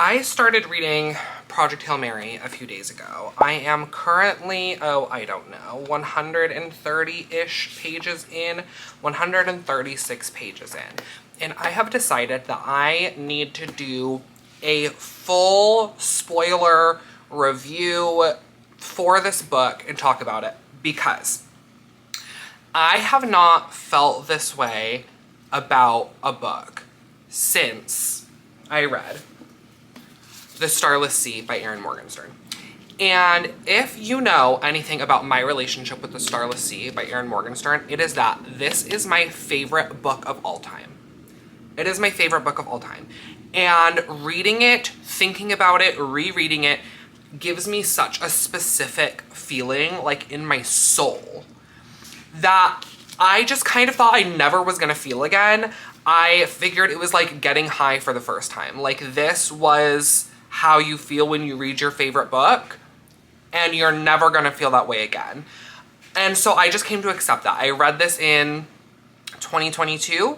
I started reading Project Hail Mary a few days ago. I am currently, I don't know, 130-ish pages in, 136 pages in. And I have decided that I need to do a full spoiler review for this book and talk about it, because I have not felt this way about a book since I read The Starless Sea by Erin Morgenstern. And if you know anything about my relationship with The Starless Sea by Erin Morgenstern, it is that this is my favorite book of all time. It is my favorite book of all time. And reading it, thinking about it, rereading it, gives me such a specific feeling, like in my soul, that I just kind of thought I never was gonna feel again. I figured it was like getting high for the first time. Like, this was how you feel when you read your favorite book, and you're never gonna feel that way again. And so I just came to accept that. I read this in 2022,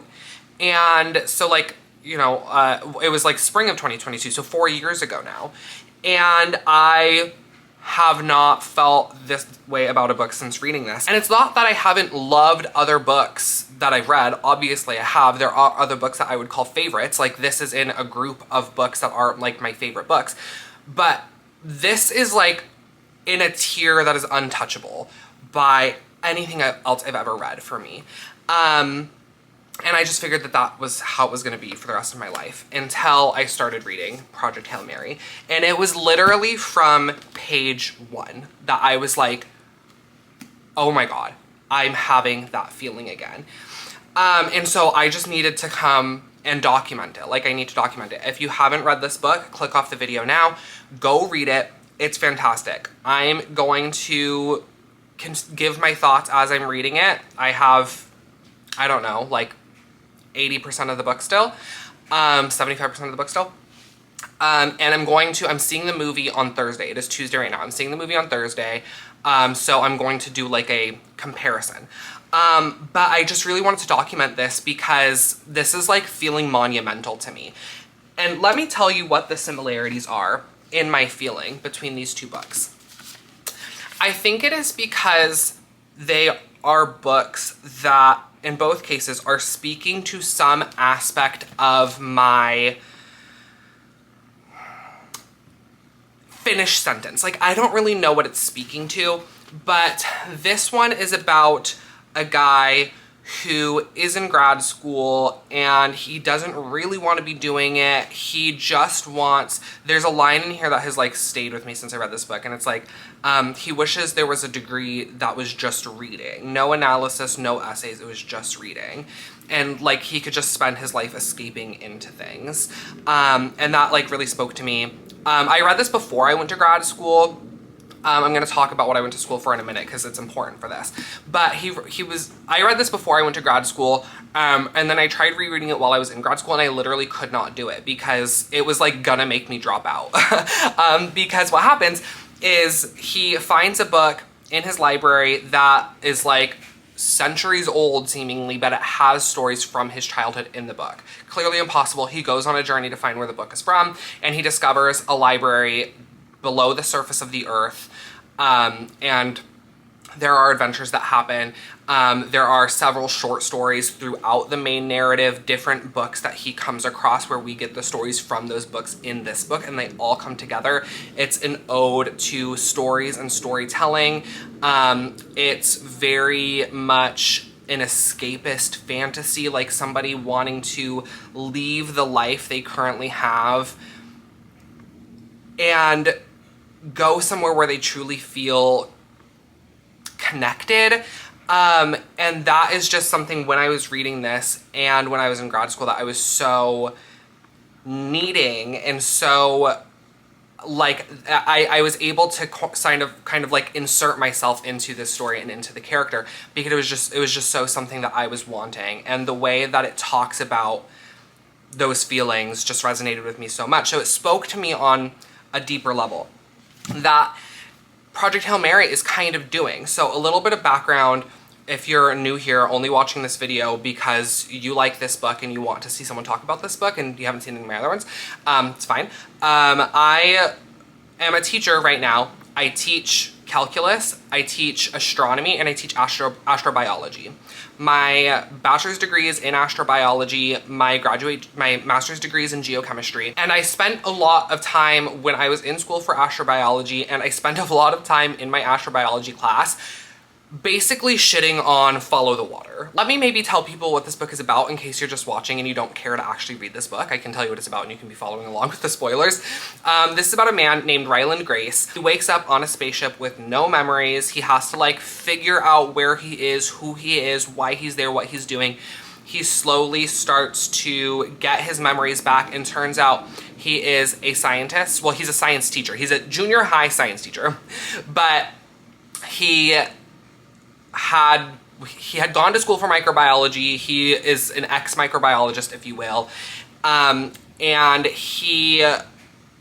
and so, like, you know, it was like spring of 2022, so 4 years ago now. And I have not felt this way about a book since reading this. And it's not that I haven't loved other books that I've read. Obviously I have. There are other books that I would call favorites. Like, this is in a group of books that are like my favorite books. But this is like in a tier that is untouchable by anything else I've ever read for me. And I just figured that that was how it was going to be for the rest of my life until I started reading Project Hail Mary. And it was literally from page 1 that I was like, oh my God, I'm having that feeling again. And so I just needed to come and document it. Like, I need to document it. If you haven't read this book, click off the video now, go read it. It's fantastic. I'm going to give my thoughts as I'm reading it. I have, I don't know, like 80% of the book still, 75% of the book still. And I'm seeing the movie on Thursday. It is Tuesday right now. I'm seeing the movie on Thursday. So I'm going to do like a comparison. But I just really wanted to document this because this is like feeling monumental to me. And let me tell you what the similarities are in my feeling between these two books. I think it is because they are books that, in both cases, are speaking to some aspect of my finished sentence. Like, I don't really know what it's speaking to, but this one is about a guy who is in grad school and he doesn't really want to be doing it. He just wants, there's a line in here that has like stayed with me since I read this book, and it's like, he wishes there was a degree that was just reading. No analysis, no essays, it was just reading. And like, he could just spend his life escaping into things. And that like really spoke to me. I read this before I went to grad school. I'm going to talk about what I went to school for in a minute because it's important for this. But I read this before I went to grad school, and then I tried rereading it while I was in grad school, and I literally could not do it because it was like gonna make me drop out. Because what happens is he finds a book in his library that is like centuries old seemingly, but it has stories from his childhood in the book. Clearly impossible. He goes on a journey to find where the book is from, and he discovers a library below the surface of the earth, and there are adventures that happen. There are several short stories throughout the main narrative, different books that he comes across where we get the stories from those books in this book, and they all come together. It's an ode to stories and storytelling. It's very much an escapist fantasy, like somebody wanting to leave the life they currently have and go somewhere where they truly feel connected. And that is just something, when I was reading this and when I was in grad school, that I was so needing. And so like I was able to kind of like insert myself into this story and into the character, because it was just so something that I was wanting. And the way that it talks about those feelings just resonated with me so much. So it spoke to me on a deeper level that Project Hail Mary is kind of doing. So a little bit of background. if you're new here, only watching this video because you like this book and you want to see someone talk about this book and you haven't seen any of my other ones, it's fine. I am a teacher right now. I teach calculus, I teach astronomy, and I teach astrobiology. My bachelor's degree is in astrobiology, my master's degree is in geochemistry, and I spent a lot of time when I was in school for astrobiology, and I spent a lot of time in my astrobiology class basically shitting on Follow the Water. Let me maybe tell people what this book is about in case you're just watching and you don't care to actually read this book. I can tell you what it's about and you can be following along with the spoilers. This is about a man named Ryland Grace who wakes up on a spaceship with no memories. He has to like figure out where he is, who he is, why he's there, what he's doing. He slowly starts to get his memories back, and turns out he is a scientist. Well, he's a science teacher. He's a junior high science teacher, but he had gone to school for microbiology. He is an ex-microbiologist, if you will, and he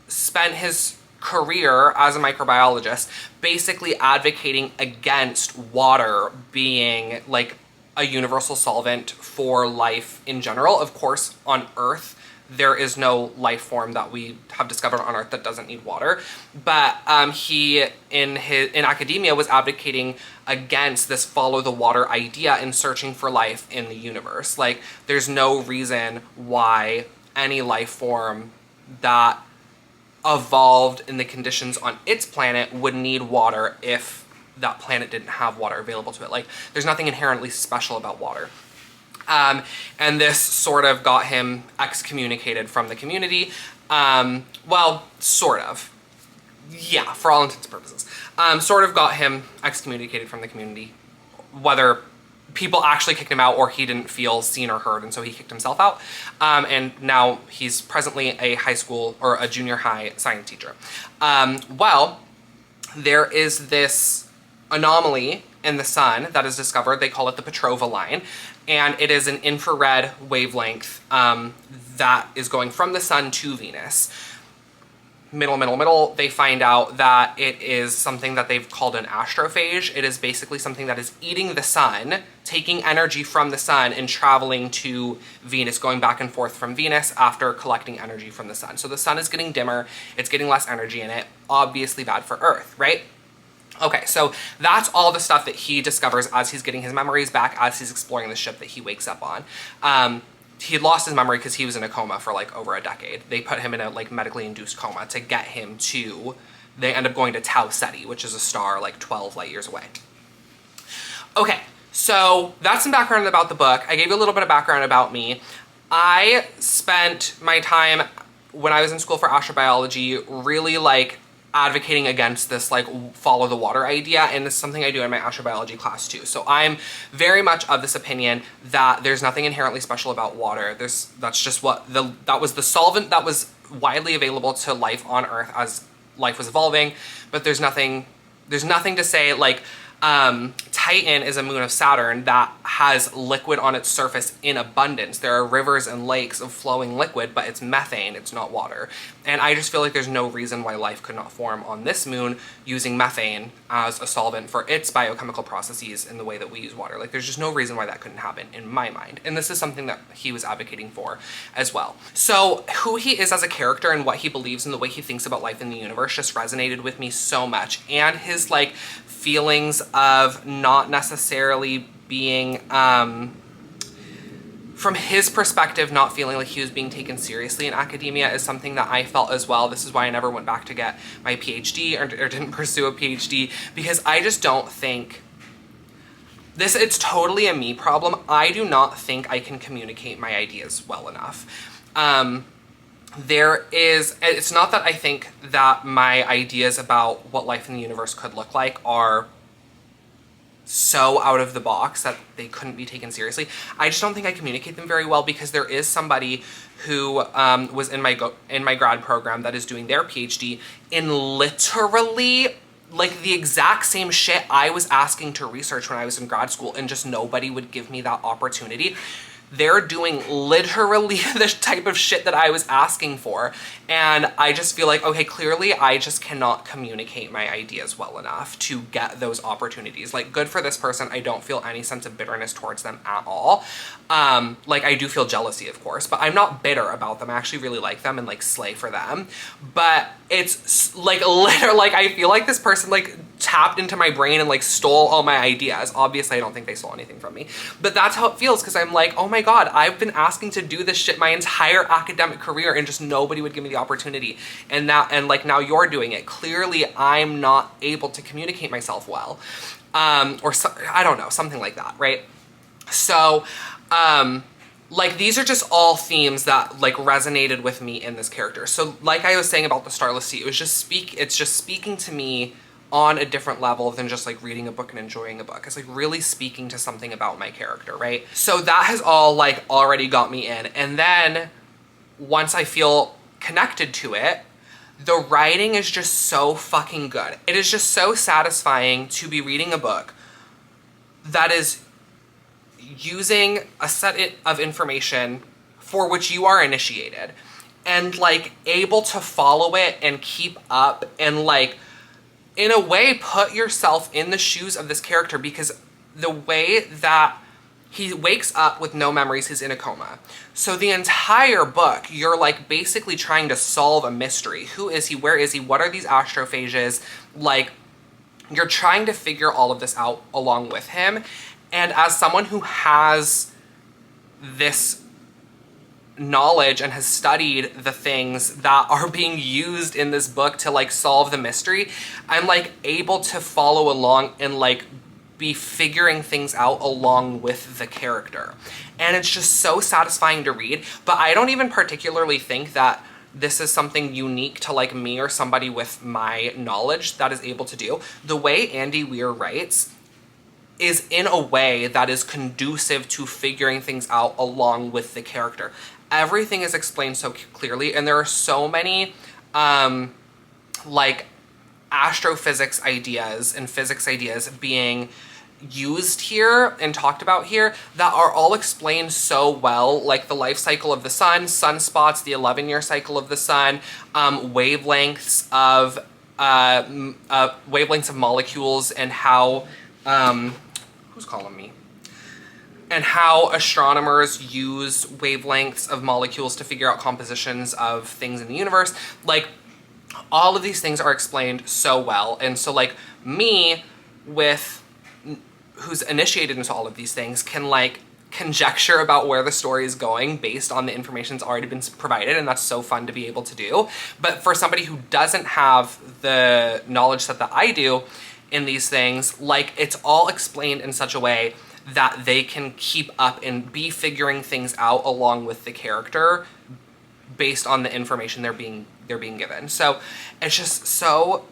spent his career as a microbiologist basically advocating against water being like a universal solvent for life in general. Of course, on Earth, there is no life form that we have discovered on Earth that doesn't need water. But he, in academia, was advocating against this follow the water idea and searching for life in the universe. Like, there's no reason why any life form that evolved in the conditions on its planet would need water if that planet didn't have water available to it. Like, there's nothing inherently special about water. And this sort of got him excommunicated from the community. Well, sort of. Yeah, for all intents and purposes. Sort of got him excommunicated from the community. Whether people actually kicked him out or he didn't feel seen or heard, and so he kicked himself out. And now he's presently a high school or a junior high science teacher. Well, there is this anomaly in the sun that is discovered. They call it the Petrova line, and it is an infrared wavelength that is going from the sun to Venus. Middle, they find out that it is something that they've called an astrophage. It is basically something that is eating the sun, taking energy from the sun and traveling to Venus, going back and forth from Venus after collecting energy from the sun. So the sun is getting dimmer, it's getting less energy in it, obviously bad for Earth, right? Okay, so that's all the stuff that he discovers as he's getting his memories back, as he's exploring the ship that he wakes up on. He lost his memory because he was in a coma for like over a decade. They put him in a like medically induced coma to get him to, they end up going to Tau Ceti, which is a star like 12 light years away. Okay, so that's some background about the book. I gave you a little bit of background about me. I spent my time when I was in school for astrobiology really like advocating against this like follow the water idea, and this is something I do in my astrobiology class too. So I'm very much of this opinion that there's nothing inherently special about water. That's just what that was the solvent that was widely available to life on Earth as life was evolving, but there's nothing to say like Titan is a moon of Saturn that has liquid on its surface in abundance. There are rivers and lakes of flowing liquid, but it's methane, it's not water. And I just feel like there's no reason why life could not form on this moon using methane as a solvent for its biochemical processes in the way that we use water. Like, there's just no reason why that couldn't happen in my mind. And this is something that he was advocating for as well. So who he is as a character and what he believes and the way he thinks about life in the universe just resonated with me so much. And his like feelings of not necessarily being, from his perspective, not feeling like he was being taken seriously in academia is something that I felt as well. This is why I never went back to get my PhD or didn't pursue a PhD, because I just don't think it's totally a me problem. I do not think I can communicate my ideas well enough. It's not that I think that my ideas about what life in the universe could look like are so out of the box that they couldn't be taken seriously. I just don't think I communicate them very well, because there is somebody who was in my grad program that is doing their PhD in literally like the exact same shit I was asking to research when I was in grad school, and just nobody would give me that opportunity. they're doing literally the type of shit that I was asking for. And I just feel like, okay, clearly I just cannot communicate my ideas well enough to get those opportunities. Like, good for this person. I don't feel any sense of bitterness towards them at all. Like, I do feel jealousy, of course, but I'm not bitter about them. I actually really like them and like slay for them. But it's like literally, like, I feel like this person like tapped into my brain and like stole all my ideas. Obviously, I don't think they stole anything from me, but that's how it feels, because I'm like, oh my God, I've been asking to do this shit my entire academic career and just nobody would give me the opportunity. And like now you're doing it. Clearly, I'm not able to communicate myself well. Or so, I don't know, something like that, right? So, like, these are just all themes that like resonated with me in this character. So like I was saying about the Starless Sea, it's just speaking to me on a different level than just like reading a book and enjoying a book. It's like really speaking to something about my character, right? So that has all like already got me in. And then once I feel connected to it, the writing is just so fucking good. It is just so satisfying to be reading a book that is using a set of information for which you are initiated and like able to follow it and keep up and like in a way put yourself in the shoes of this character, because the way that he wakes up with no memories, he's in a coma. So the entire book, you're like basically trying to solve a mystery. Who is he? Where is he? What are these astrophages? Like, you're trying to figure all of this out along with him. And as someone who has this knowledge and has studied the things that are being used in this book to like solve the mystery, I'm like able to follow along and like be figuring things out along with the character. And it's just so satisfying to read. But I don't even particularly think that this is something unique to like me or somebody with my knowledge that is able to do. The way Andy Weir writes is in a way that is conducive to figuring things out along with the character. Everything is explained so clearly, and there are so many like astrophysics ideas and physics ideas being used here and talked about here that are all explained so well, like the life cycle of the sun, sunspots, the 11-year cycle of the sun, wavelengths of molecules, and how who's calling me? And how astronomers use wavelengths of molecules to figure out compositions of things in the universe. Like, all of these things are explained so well. And so like me, who's initiated into all of these things, can like conjecture about where the story is going based on the information that's already been provided, and that's so fun to be able to do. But for somebody who doesn't have the knowledge set that I do in these things, like, it's all explained in such a way that they can keep up and be figuring things out along with the character based on the information they're being given. So it's just so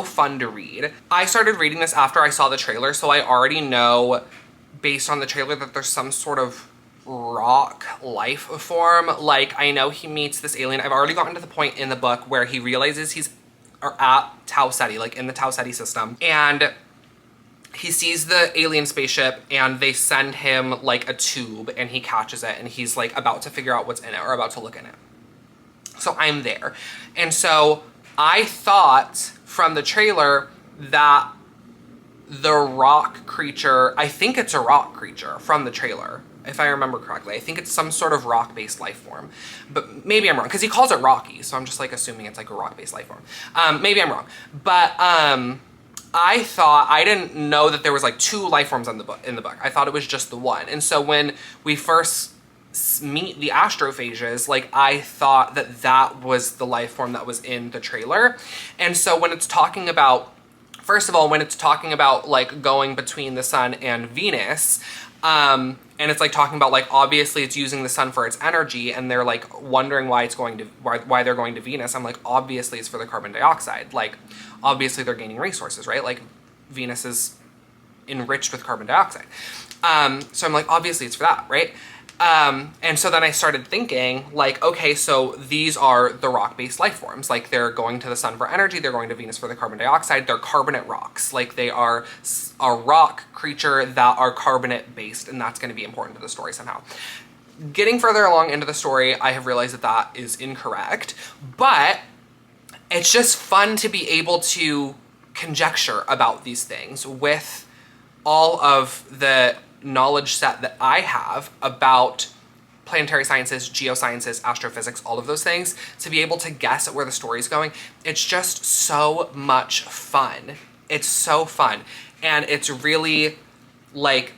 fun to read. I started reading this after I saw the trailer, so I already know based on the trailer that there's some sort of rock life form. Like, I know he meets this alien. I've already gotten to the point in the book where he realizes he's at Tau Ceti, like in the Tau Ceti system, and he sees the alien spaceship and they send him like a tube and he catches it and he's like about to figure out what's in it or about to look in it. So I'm there. And so I thought from the trailer that the rock creature, I think it's a rock creature from the trailer, if I remember correctly. I think it's some sort of rock-based life form, but maybe I'm wrong, because he calls it Rocky, so I'm just like assuming it's like a rock-based life form. Maybe I'm wrong, but I thought, I didn't know that there was like 2 life forms in the book. I thought it was just the one. And so when we first meet the astrophages, like, I thought that that was the life form that was in the trailer. And so when it's talking about, first of all, when it's talking about like going between the sun and Venus, and it's like talking about like, obviously it's using the sun for its energy, and they're like wondering why they're going to Venus. I'm like, obviously it's for the carbon dioxide. Like, obviously they're gaining resources, right? Like, Venus is enriched with carbon dioxide. So I'm like, obviously it's for that, right? And so then I started thinking, like, okay, so these are the rock-based life forms. Like, they're going to the sun for energy, they're going to Venus for the carbon dioxide, they're carbonate rocks. Like, they are a rock creature that are carbonate-based, and that's going to be important to the story somehow. getting further along into the story, I have realized that that is incorrect, but it's just fun to be able to conjecture about these things with all of the knowledge set that I have about planetary sciences, geosciences, astrophysics, all of those things, to be able to guess at where the story's going. It's just so much fun. It's so fun. And it's really, like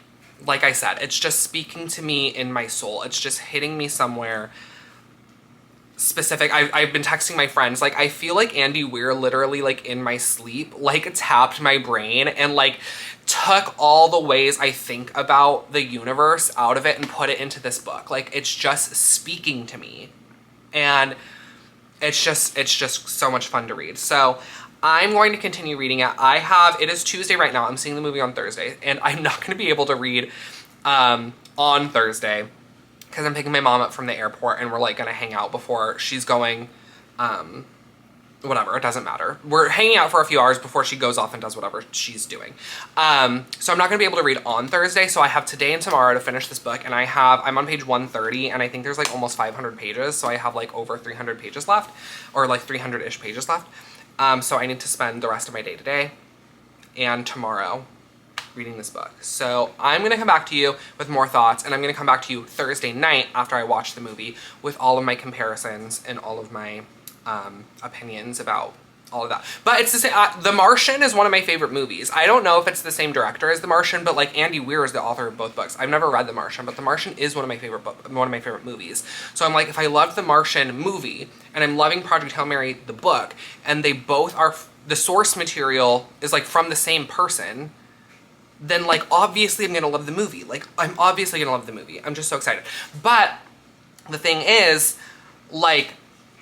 I said, it's just speaking to me in my soul. It's just hitting me somewhere specific. I've been texting my friends, like, I feel like Andy Weir literally, like, in my sleep, like, tapped my brain and, like, took all the ways I think about the universe out of it and put it into this book. Like, it's just speaking to me. And it's just so much fun to read. So I'm going to continue reading it. It is Tuesday right now. I'm seeing the movie on Thursday, and I'm not going to be able to read on Thursday because I'm picking my mom up from the airport, and we're, like, going to hang out before she's going, whatever, it doesn't matter. We're hanging out for a few hours before she goes off and does whatever she's doing. So I'm not going to be able to read on Thursday, so I have today and tomorrow to finish this book, and I'm on page 130, and I think there's, like, almost 500 pages, so I have, like, over 300 pages left, or, like, 300-ish pages left. So I need to spend the rest of my day today and tomorrow reading this book. So I'm going to come back to you with more thoughts, and I'm going to come back to you Thursday night after I watch the movie with all of my comparisons and all of my opinions about all of that. But it's the same. The Martian is one of my favorite movies. I don't know if it's the same director as The Martian, but, like, Andy Weir is the author of both books. I've never read The Martian, but The Martian is one of my favorite movies. So I'm like, if I loved The Martian movie and I'm loving Project Hail Mary the book, and they both are, the source material is, like, from the same person, then, like, obviously I'm gonna love the movie. Like, I'm obviously gonna love the movie. I'm just so excited. But the thing is, like,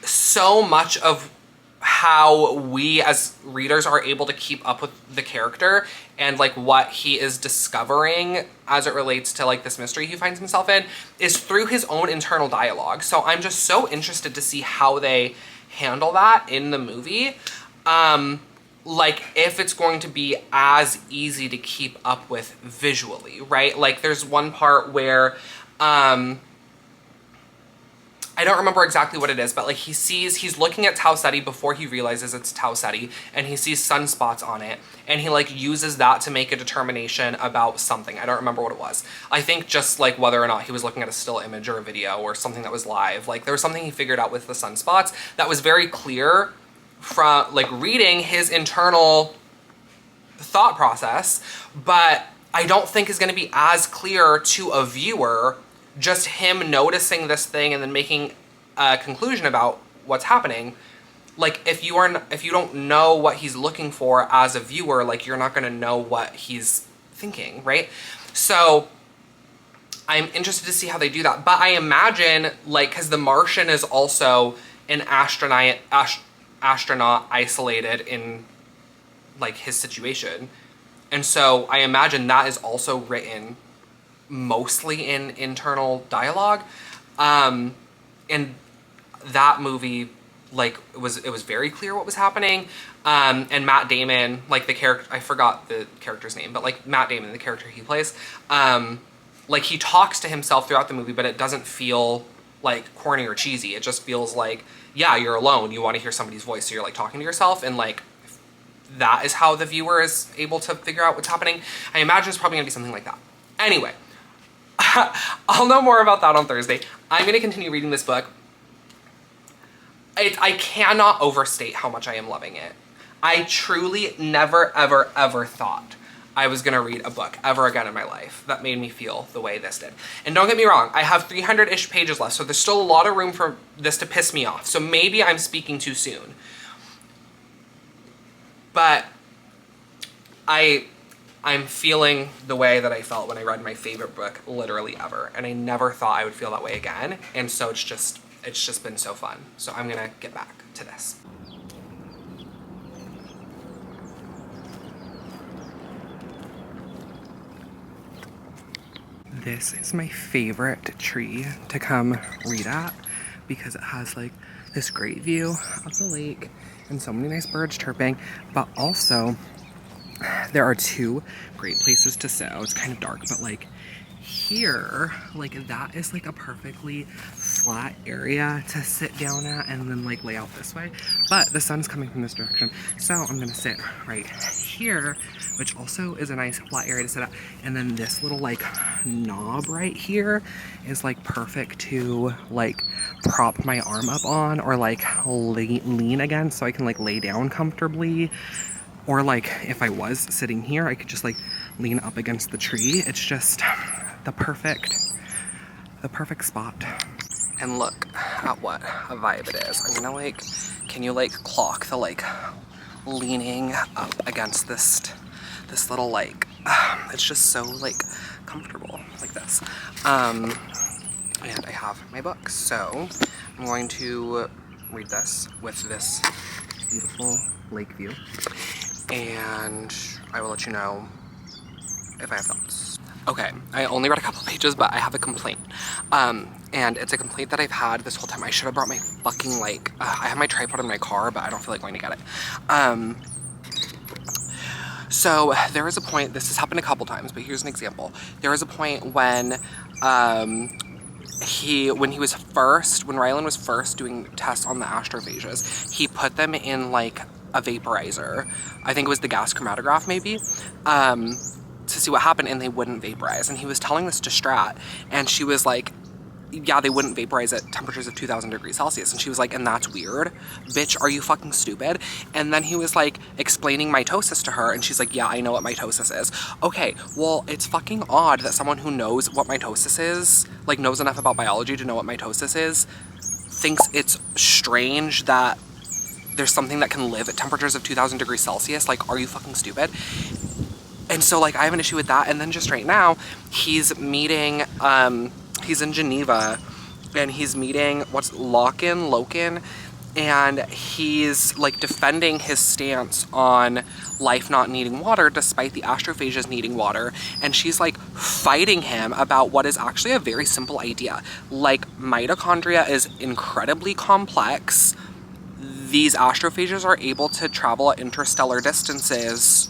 so much of how we as readers are able to keep up with the character and, like, what he is discovering as it relates to, like, this mystery he finds himself in is through his own internal dialogue. So I'm just so interested to see how they handle that in the movie. Like, if it's going to be as easy to keep up with visually, right? Like, there's one part where, I don't remember exactly what it is, but, like, he's looking at Tau Ceti before he realizes it's Tau Ceti, and he sees sunspots on it, and he, like, uses that to make a determination about something. I don't remember what it was. I think just, like, whether or not he was looking at a still image or a video or something that was live. Like, there was something he figured out with the sunspots that was very clear from, like, reading his internal thought process, but I don't think is going to be as clear to a viewer just him noticing this thing and then making a conclusion about what's happening. Like, if you don't know what he's looking for as a viewer, like, you're not going to know what he's thinking, right? So I'm interested to see how they do that. But I imagine, like, because The Martian is also an astronaut isolated in, like, his situation, and so I imagine that is also written mostly in internal dialogue. And that movie, like, it was very clear what was happening. And Matt Damon, like, the character, I forgot the character's name, but, like, Matt Damon, the character he plays, like, he talks to himself throughout the movie, but it doesn't feel, like, corny or cheesy. It just feels like, yeah, you're alone, you want to hear somebody's voice, so you're, like, talking to yourself, and, like, that is how the viewer is able to figure out what's happening. I imagine it's probably gonna be something like that. Anyway, I'll know more about that on Thursday. I'm gonna continue reading this book. I cannot overstate how much I am loving it. I truly never, ever, ever thought I was gonna read a book ever again in my life that made me feel the way this did. And don't get me wrong, I have 300-ish pages left, so there's still a lot of room for this to piss me off. So maybe I'm speaking too soon. But I'm feeling the way that I felt when I read my favorite book literally ever. And I never thought I would feel that way again. And so it's just been so fun. So I'm gonna get back to this. This is my favorite tree to come read at because it has, like, this great view of the lake and so many nice birds chirping, but also there are two great places to sit. Oh, it's kind of dark, but, like, here, like that is like a perfectly flat area to sit down at and then like lay out this way. But the sun's coming from this direction. So I'm gonna sit right here, which also is a nice flat area to sit at. And then this little like knob right here is like perfect to like prop my arm up on or like lean against so I can like lay down comfortably. Or like if I was sitting here, I could just like lean up against the tree. It's just the perfect spot. And look at what a vibe it is. I'm gonna like, can you like clock the like leaning up against this little like, it's just so like comfortable like this. And I have my book, so I'm going to read this with this beautiful lake view. And I will let you know if I have thoughts. Okay, I only read a couple pages, but I have a complaint. And it's a complaint that I've had this whole time. I should have brought my fucking like, I have my tripod in my car, but I don't feel like going to get it. So there was a point, this has happened a couple times, but here's an example. There was a point when when Rylan was first doing tests on the astrophages, he put them in like a vaporizer. I think it was the gas chromatograph maybe, to see what happened, and they wouldn't vaporize. And he was telling this to Strat, and she was like, yeah, they wouldn't vaporize at temperatures of 2,000 degrees Celsius. And she was like, and that's weird. Bitch, are you fucking stupid? And then he was like explaining mitosis to her, and she's like, yeah, I know what mitosis is. Okay, well, it's fucking odd that someone who knows what mitosis is, like knows enough about biology to know what mitosis is, thinks it's strange that there's something that can live at temperatures of 2,000 degrees Celsius. Like, are you fucking stupid? And so like I have an issue with that. And then just right now, he's meeting, he's in Geneva, and he's meeting Loken, and he's like defending his stance on life not needing water despite the astrophages needing water. And she's like fighting him about what is actually a very simple idea. Like, mitochondria is incredibly complex. These astrophages are able to travel at interstellar distances.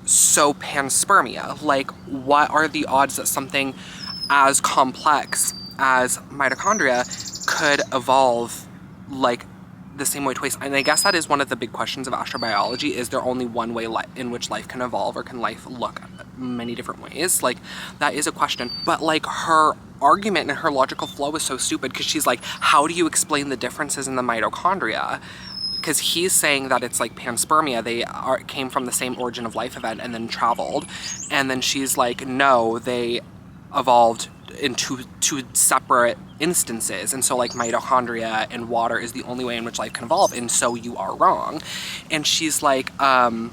So panspermia, like what are the odds that something as complex as mitochondria could evolve like the same way twice? And I guess that is one of the big questions of astrobiology. Is there only one way in which life can evolve, or can life look many different ways? Like, that is a question. But like her argument and her logical flow is so stupid, because she's like, how do you explain the differences in the mitochondria? Because he's saying that it's like panspermia, they came from the same origin of life event and then traveled. And then she's like, no, they evolved in two separate instances. And so like mitochondria and water is the only way in which life can evolve. And so you are wrong. And she's like, so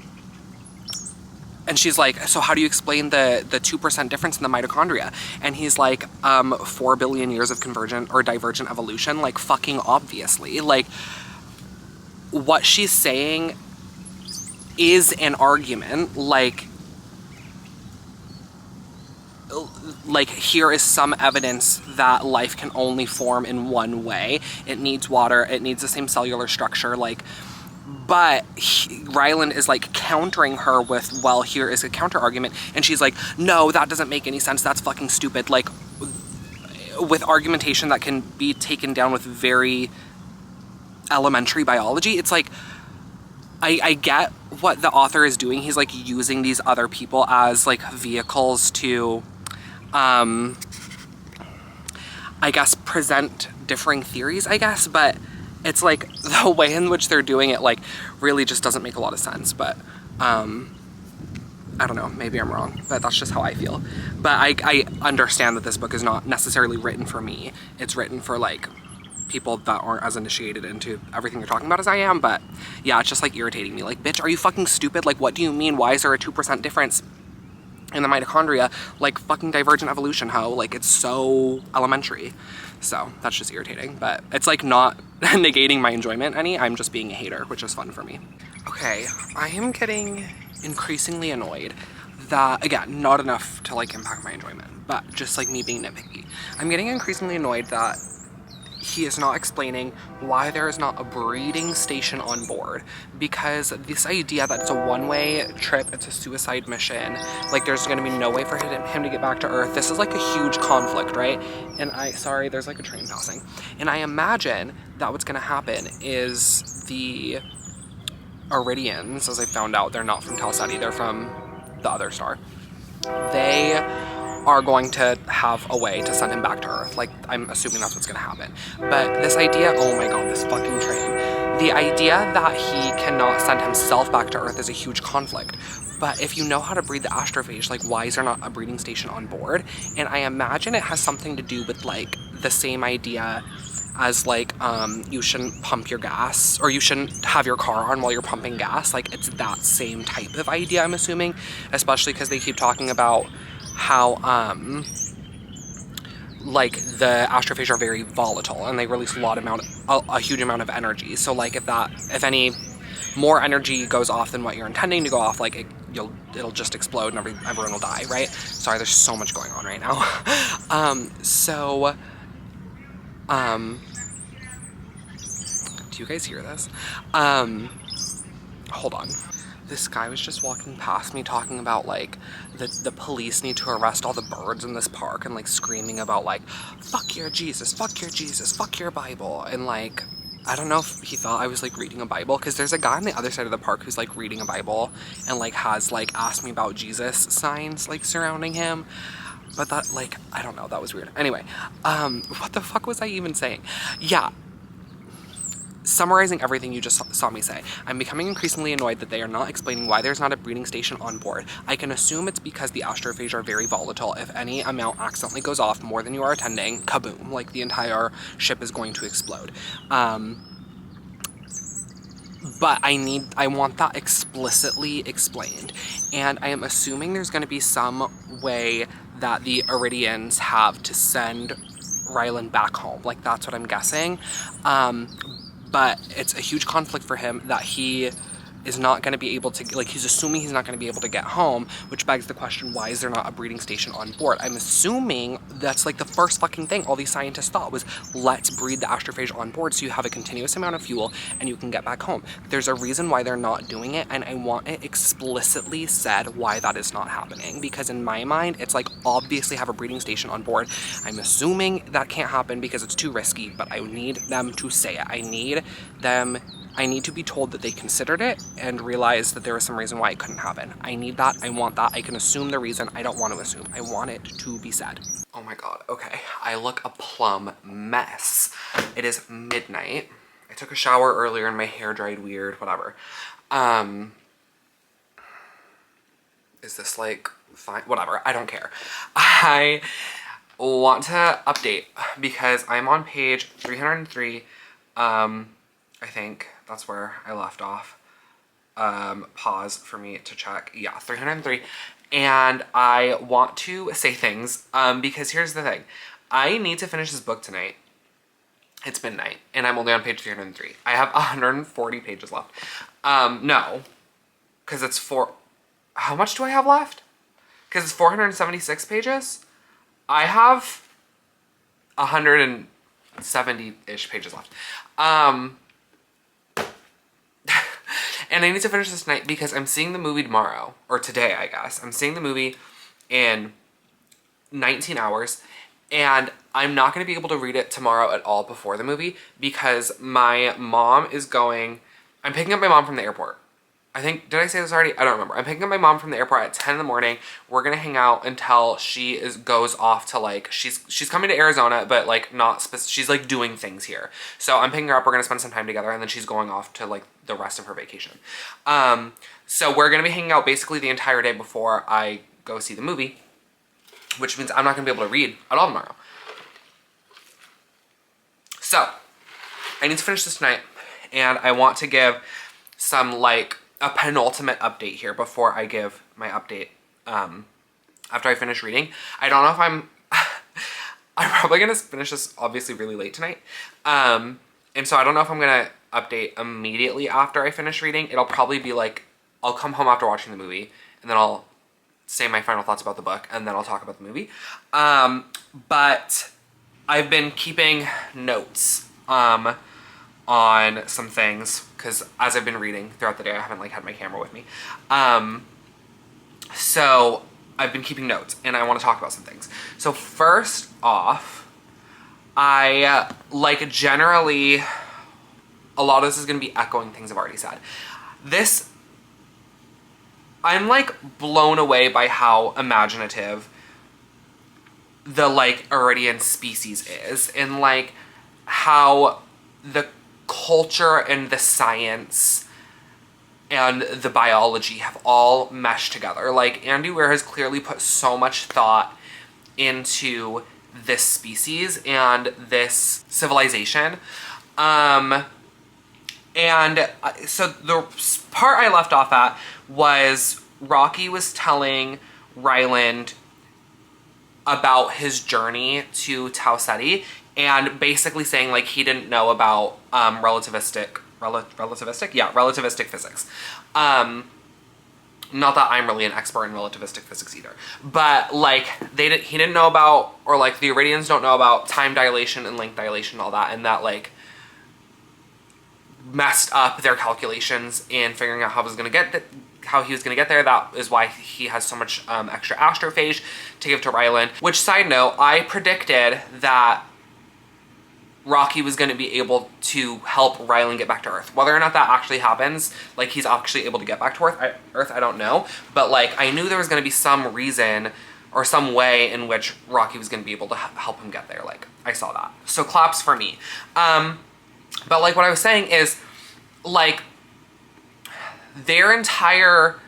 how do you explain the 2% difference in the mitochondria? And he's like, 4 billion years of convergent or divergent evolution. Like, fucking obviously. Like, what she's saying is an argument. Like here is some evidence that life can only form in one way. It needs water, it needs the same cellular structure, like, but Ryland is like countering her with, well, here is a counter argument. And she's like, no, that doesn't make any sense, that's fucking stupid. Like, with argumentation that can be taken down with very elementary biology. It's like, I get what the author is doing. He's like using these other people as like vehicles to I guess present differing theories, I guess, but it's like the way in which they're doing it like really just doesn't make a lot of sense. But I don't know, maybe I'm wrong, but that's just how I feel. But I understand that this book is not necessarily written for me. It's written for like people that aren't as initiated into everything you're talking about as I am. But yeah, it's just like irritating me. Like, bitch, are you fucking stupid? Like, what do you mean? Why is there a 2% difference in the mitochondria? Like, fucking divergent evolution, ho. Like, it's so elementary. So that's just irritating, but it's like not negating my enjoyment any. I'm just being a hater, which is fun for me. Okay, I am getting increasingly annoyed that, again, not enough to like impact my enjoyment, but just like me being nitpicky. I'm getting increasingly annoyed that he is not explaining why there is not a breeding station on board, because this idea that it's a one-way trip, it's a suicide mission, like there's gonna be no way for him to get back to Earth. This is like a huge conflict, right? And sorry, there's like a train passing. And I imagine that what's gonna happen is the Iridians, as I found out, they're not from Talseti, they're from the other star. They are going to have a way to send him back to Earth. Like, I'm assuming that's what's gonna happen. But this idea, oh my god, this fucking train. The idea that he cannot send himself back to Earth is a huge conflict. But if you know how to breed the astrophage, like, why is there not a breeding station on board? And I imagine it has something to do with, like, the same idea as, like, you shouldn't pump your gas, or you shouldn't have your car on while you're pumping gas. Like, it's that same type of idea, I'm assuming, especially because they keep talking about how, like, the astrophage are very volatile, and they release a huge amount of energy. So, like, if any more energy goes off than what you're intending to go off, like, it'll just explode and everyone will die, right? Sorry, there's so much going on right now. Do you guys hear this? Hold on. This guy was just walking past me talking about, like, the police need to arrest all the birds in this park, and, like, screaming about, like, fuck your Jesus, fuck your Jesus, fuck your Bible. And, like, I don't know if he thought I was, like, reading a Bible, because there's a guy on the other side of the park who's, like, reading a Bible and, like, has, like, asked me about Jesus signs, like, surrounding him. But that, like, I don't know, that was weird. Anyway, what the fuck was I even saying? Yeah. Summarizing everything you just saw me say, I'm becoming increasingly annoyed that they are not explaining why there's not a breeding station on board. I can assume it's because the astrophage are very volatile. If any amount accidentally goes off more than you are attending, kaboom, like the entire ship is going to explode. But I want that explicitly explained. And I am assuming there's going to be some way that the Iridians have to send Rylan back home. Like, that's what I'm guessing. But it's a huge conflict for him that he is not going to be able to, like, he's assuming he's not going to be able to get home, which begs the question, why is there not a breeding station on board? I'm assuming that's, like, the first fucking thing all these scientists thought was, let's breed the astrophage on board so you have a continuous amount of fuel and you can get back home. There's a reason why they're not doing it, and I want it explicitly said why that is not happening, because in my mind, it's like, obviously have a breeding station on board. I'm assuming that can't happen because it's too risky, but I need them to say it. I need to be told that they considered it and realized that there was some reason why it couldn't happen. I need that. I want that. I can assume the reason. I don't want to assume. I want it to be said. Oh my god. Okay. I look a plum mess. It is midnight. I took a shower earlier and my hair dried weird. Whatever. Is this, like, fine? Whatever. I don't care. I want to update because I'm on page 303. I think that's where I left off. Pause for me to check. Yeah, 303. And I want to say things, because here's the thing. I need to finish this book tonight. It's midnight, and I'm only on page 303. I have 140 pages left. No, because it's how much do I have left? Because it's 476 pages. I have 170-ish pages left. And I need to finish this tonight because I'm seeing the movie tomorrow, or today, I guess. I'm seeing the movie in 19 hours, and I'm not going to be able to read it tomorrow at all before the movie because my mom is going... I'm picking up my mom from the airport. I think, did I say this already? I don't remember. I'm picking up my mom from the airport at 10 in the morning. We're going to hang out until she goes off to, like, she's coming to Arizona, but, like, she's, like, doing things here. So I'm picking her up. We're going to spend some time together, and then she's going off to, like, the rest of her vacation. So we're going to be hanging out basically the entire day before I go see the movie, which means I'm not going to be able to read at all tomorrow. So I need to finish this tonight, and I want to give some, like, a penultimate update here before I give my update after I finish reading. I don't know if I'm probably gonna finish this obviously really late tonight, and so I don't know if I'm gonna update immediately after I finish reading. It'll probably be like, I'll come home after watching the movie and then I'll say my final thoughts about the book and then I'll talk about the movie. But I've been keeping notes on some things because as I've been reading throughout the day, I haven't like had my camera with me. So I've been keeping notes and I want to talk about some things. So first off, I like generally, a lot of this is going to be echoing things I've already said. I'm like blown away by how imaginative the like Iridian species is, and like how the culture and the science and the biology have all meshed together. Like Andy Weir has clearly put so much thought into this species and this civilization. And so the part I left off at was Rocky was telling Ryland about his journey to Tau Ceti and basically saying like he didn't know about relativistic physics. Not that I'm really an expert in relativistic physics either, but like he didn't know about, or like the Iridians don't know about time dilation and length dilation and all that, and that like messed up their calculations in figuring out how he was gonna get there. That is why he has so much extra astrophage to give to Ryland. Which, side note, I predicted that Rocky was going to be able to help Ryland get back to Earth. Whether or not that actually happens, like he's actually able to get back to Earth, I don't know. But like I knew there was going to be some reason or some way in which Rocky was going to be able to help him get there. Like I saw that. So claps for me. But like what I was saying is like their entire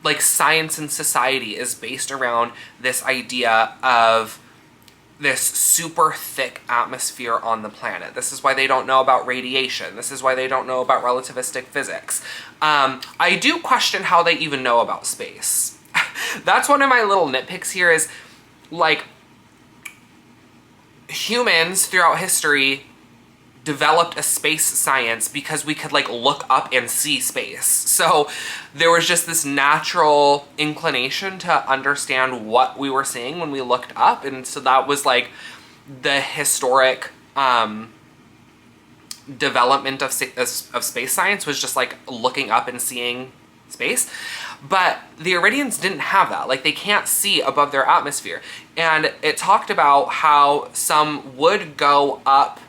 like science and society is based around this idea of this super thick atmosphere on the planet. This is why they don't know about radiation. This is why they don't know about relativistic physics. I do question how they even know about space. That's one of my little nitpicks here is like humans throughout history developed a space science because we could like look up and see space. So there was just this natural inclination to understand what we were seeing when we looked up, and so that was like the historic development of space science, was just like looking up and seeing space. But the Iridians didn't have that. Like they can't see above their atmosphere, and it talked about how some would go up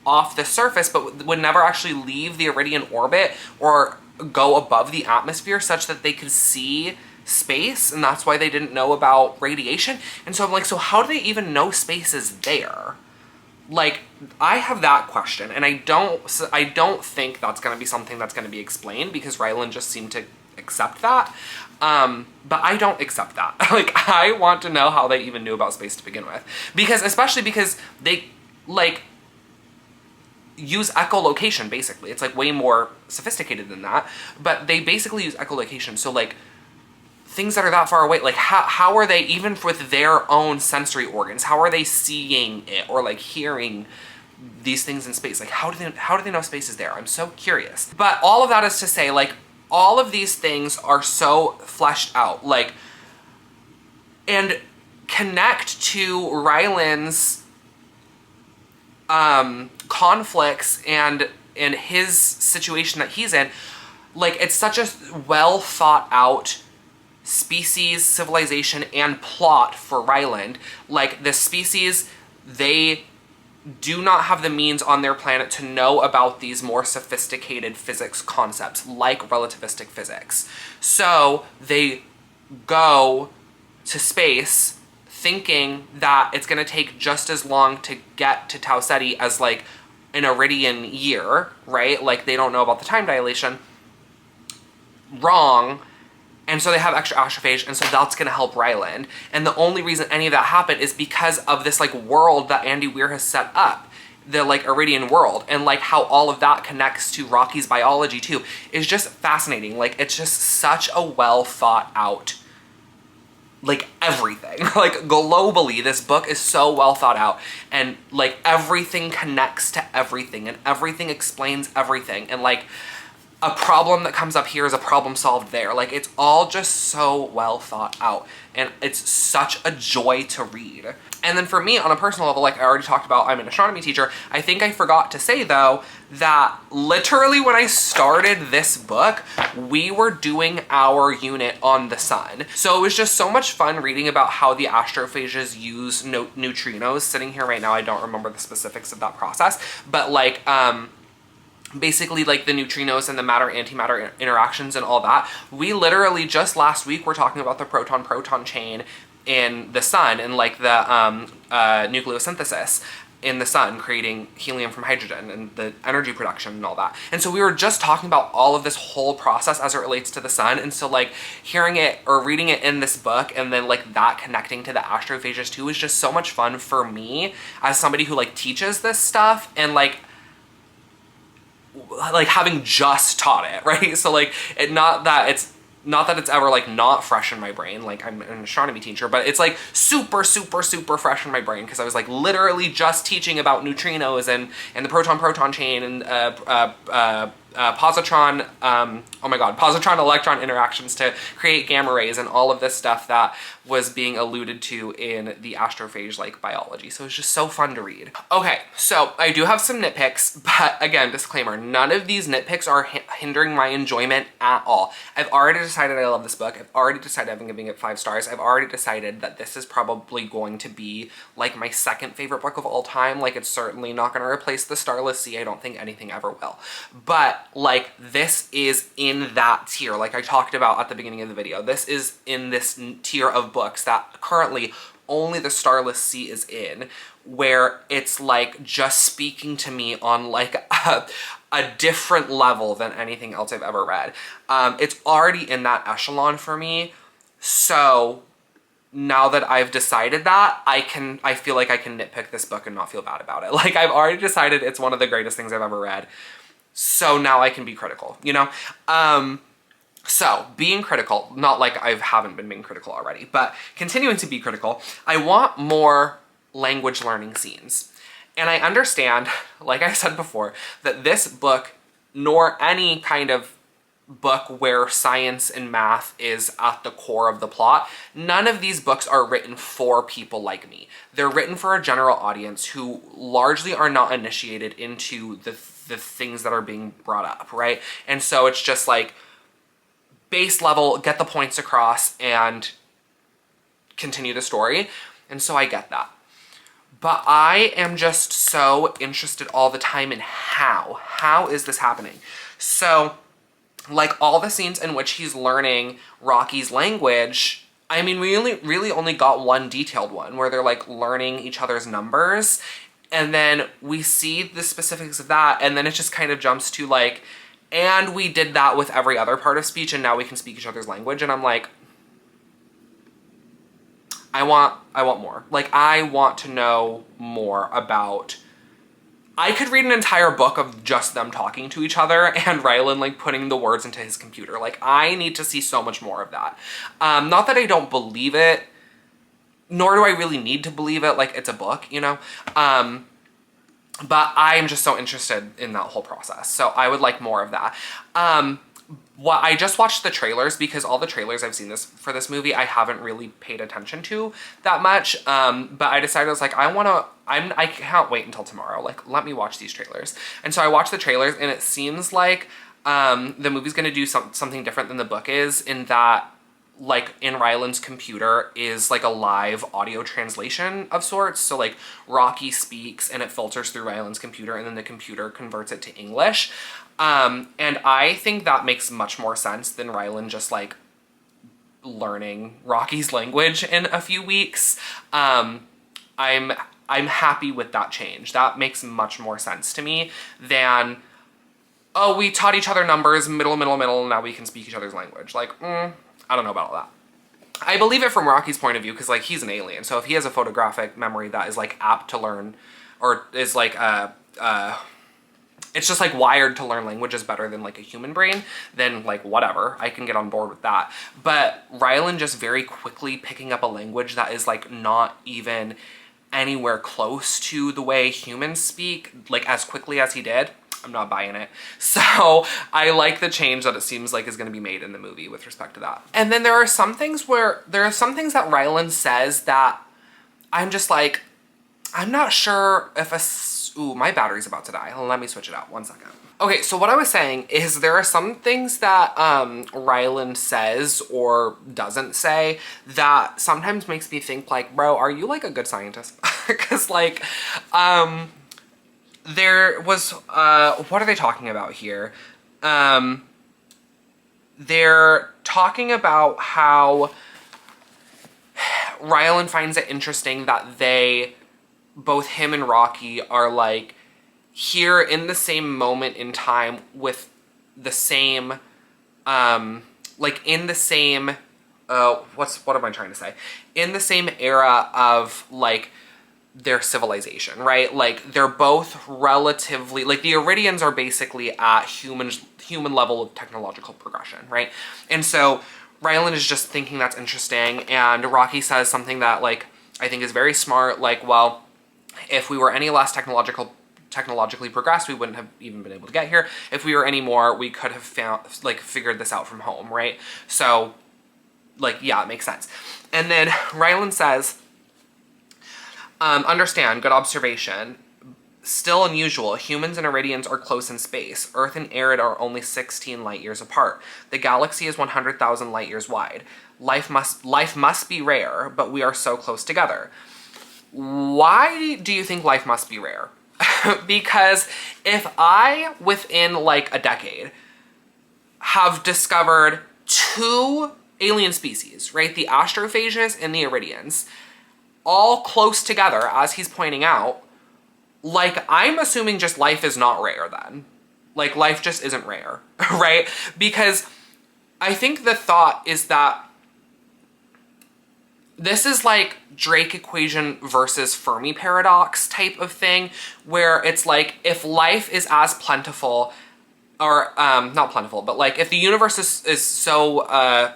off the surface but would never actually leave the Iridian orbit or go above the atmosphere such that they could see space, and that's why they didn't know about radiation. And so I'm like, so how do they even know space is there? Like, I have that question, and I don't think that's going to be something that's going to be explained, because Ryland just seemed to accept that. But I don't accept that. Like, I want to know how they even knew about space to begin with, especially because they like use echolocation, basically. It's like way more sophisticated than that, but they basically use echolocation. So like things that are that far away, like how are they, even with their own sensory organs, how are they seeing it or like hearing these things in space? Like how do they know space is there? I'm so curious. But all of that is to say, like, all of these things are so fleshed out, like, and connect to Ryland's conflicts and his situation that he's in. Like, it's such a well thought out species, civilization, and plot for Ryland. Like, this species, they do not have the means on their planet to know about these more sophisticated physics concepts like relativistic physics. So they go to space thinking that it's going to take just as long to get to Tau Ceti as like an Iridian year, right? Like, they don't know about the time dilation. Wrong. And so they have extra astrophage, and so that's going to help Ryland. And the only reason any of that happened is because of this like world that Andy Weir has set up, the like Iridian world, and like how all of that connects to Rocky's biology too is just fascinating. Like, it's just such a well thought out, like, everything. Like, globally, this book is so well thought out, and like everything connects to everything, and everything explains everything, and like a problem that comes up here is a problem solved there. Like, it's all just so well thought out, and it's such a joy to read. And then for me, on a personal level, like I already talked about, I'm an astronomy teacher. I think I forgot to say though, that literally when I started this book, we were doing our unit on the sun. So it was just so much fun reading about how the astrophages use neutrinos. Sitting here right now, I don't remember the specifics of that process, but like, basically like the neutrinos and the matter-antimatter interactions and all that. We literally just last week were talking about the proton-proton chain in the sun and like the nucleosynthesis in the sun, creating helium from hydrogen and the energy production and all that. And so we were just talking about all of this whole process as it relates to the sun. And so like hearing it or reading it in this book and then like that connecting to the astrophages too is just so much fun for me as somebody who like teaches this stuff and like having just taught it, right? So like not that it's ever like not fresh in my brain, like I'm an astronomy teacher, but it's like super fresh in my brain because I was like literally just teaching about neutrinos and the proton-proton chain and positron, oh my god, positron-electron interactions to create gamma rays and all of this stuff that was being alluded to in the astrophage like biology. So it's just so fun to read. Okay, so I do have some nitpicks, but again, disclaimer, none of these nitpicks are hindering my enjoyment at all. I've already decided I love this book. I've already decided I'm giving it 5 stars. I've already decided that this is probably going to be like my second favorite book of all time. Like it's certainly not going to replace The Starless Sea. I don't think anything ever will. But like this is in that tier, like I talked about at the beginning of the video. This is in this tier of books that currently only The Starless Sea is in, where it's like just speaking to me on like a different level than anything else I've ever read. It's already in that echelon for me. So now that I've decided that, I feel like I can nitpick this book and not feel bad about it. Like I've already decided it's one of the greatest things I've ever read. So now I can be critical, you know? So being critical, not like I haven't been being critical already, but continuing to be critical, I want more language learning scenes. And I understand, like I said before, that this book, nor any kind of book where science and math is at the core of the plot, none of these books are written for people like me. They're written for a general audience who largely are not initiated into the things that are being brought up, right? And so it's just like base level, get the points across and continue the story. And so I get that. But I am just so interested all the time in how is this happening? So like all the scenes in which he's learning Rocky's language, I mean, we really only got one detailed one where they're like learning each other's numbers. And then we see the specifics of that. And then it just kind of jumps to like, and we did that with every other part of speech and now we can speak each other's language. And I'm like, I want more. Like, I want to know more about... I could read an entire book of just them talking to each other and Rylan, like, putting the words into his computer. Like, I need to see so much more of that. Not that I don't believe it, nor do I really need to believe it. Like, it's a book, you know? But I'm just so interested in that whole process. So I would like more of that. Well, I just watched the trailers because all the trailers I've seen for this movie I haven't really paid attention to that much. But I decided I was like, I can't wait until tomorrow. Like, let me watch these trailers. And so I watched the trailers and it seems like the movie's gonna do something different than the book is, in that like in Ryland's computer is like a live audio translation of sorts. So like Rocky speaks and it filters through Ryland's computer and then the computer converts it to English. And I think that makes much more sense than Ryland just like learning Rocky's language in a few weeks. I'm happy with that change. That makes much more sense to me than, oh, we taught each other numbers, middle, now we can speak each other's language. Like, I don't know about all that. I believe it from Rocky's point of view because like he's an alien. So if he has a photographic memory that is like apt to learn, or is like it's just like wired to learn languages better than like a human brain, then like whatever, I can get on board with that. But Ryland just very quickly picking up a language that is like not even anywhere close to the way humans speak, like as quickly as he did, I'm not buying it. So I like the change that it seems like is going to be made in the movie with respect to that. And then there are some things that Ryland says that I'm just like, I'm not sure if ooh, my battery's about to die. Let me switch it out 1 second. Okay, so what I was saying is there are some things that Ryland says or doesn't say that sometimes makes me think like, bro, are you like a good scientist? Because like, there was, what are they talking about here? They're talking about how Ryland finds it interesting that both him and Rocky are like here in the same moment in time with the same, like in the same, what am I trying to say? In the same era of like their civilization, right? Like they're both relatively, like the Iridians are basically at human level of technological progression, right? And so Ryland is just thinking that's interesting, and Rocky says something that like I think is very smart, like, well, if we were any less technologically progressed, we wouldn't have even been able to get here. If we were any more, we could have figured this out from home, right? So like, yeah, it makes sense. And then Ryland says, understand, good observation. Still unusual, humans and Iridians are close in space. Earth and Erid are only 16 light years apart. The galaxy is 100,000 light years wide. Life must be rare, but we are so close together. Why do you think life must be rare? Because if I, within like a decade, have discovered 2 alien species, right? The Astrophages and the Iridians, all close together, as he's pointing out, like, I'm assuming just life is not rare then. Like, life just isn't rare, right? Because I think the thought is that this is like Drake equation versus Fermi paradox type of thing, where it's like, if life is as plentiful, or, not plentiful, but like, if the universe is so,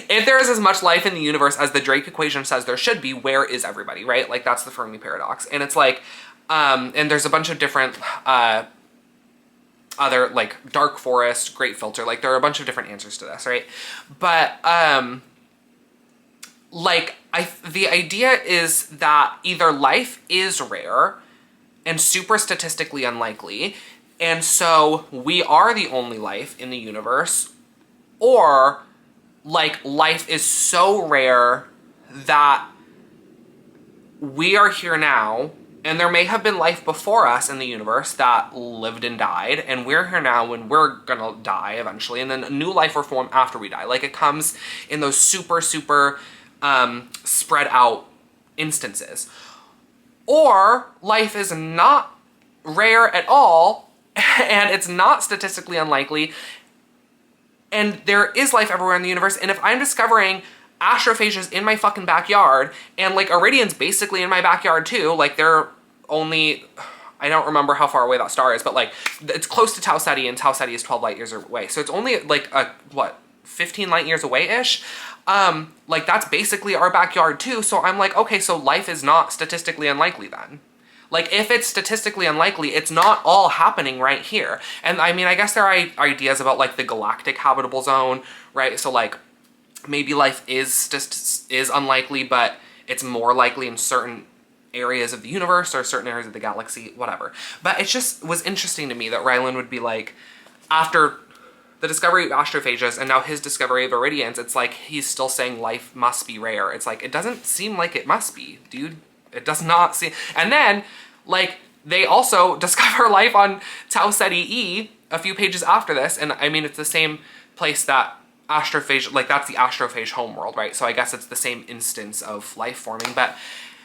if there is as much life in the universe as the Drake equation says there should be, where is everybody, right? Like, that's the Fermi paradox. And it's like, and there's a bunch of different, other, like, dark forest, great filter, like, there are a bunch of different answers to this, right? But, like, the idea is that either life is rare and super statistically unlikely, and so we are the only life in the universe, or like life is so rare that we are here now, and there may have been life before us in the universe that lived and died, and we're here now when we're gonna die eventually, and then a new life will form after we die. Like, it comes in those super, super spread out instances. Or life is not rare at all, and it's not statistically unlikely, and there is life everywhere in the universe, and if I'm discovering Astrophages in my fucking backyard, and like Iridians basically in my backyard too, like they're only, I don't remember how far away that star is, but like it's close to Tau Ceti, and Tau Ceti is 12 light years away, so it's only like a, what, 15 light years away-ish? Like that's basically our backyard too, so I'm like, okay, so life is not statistically unlikely then. Like, if it's statistically unlikely, it's not all happening right here. And I mean, I guess there are ideas about like the galactic habitable zone, right? So like, maybe life is unlikely, but it's more likely in certain areas of the universe or certain areas of the galaxy, whatever. But it just was interesting to me that Ryland would be like, after the discovery of Astrophages and now his discovery of Iridians, it's like he's still saying life must be rare. It's like, it doesn't seem like it must be, dude. It does not seem. And then, like, they also discover life on Tau Ceti E a few pages after this, and I mean, it's the same place that Astrophage, like, that's the Astrophage homeworld, right? So I guess it's the same instance of life forming, but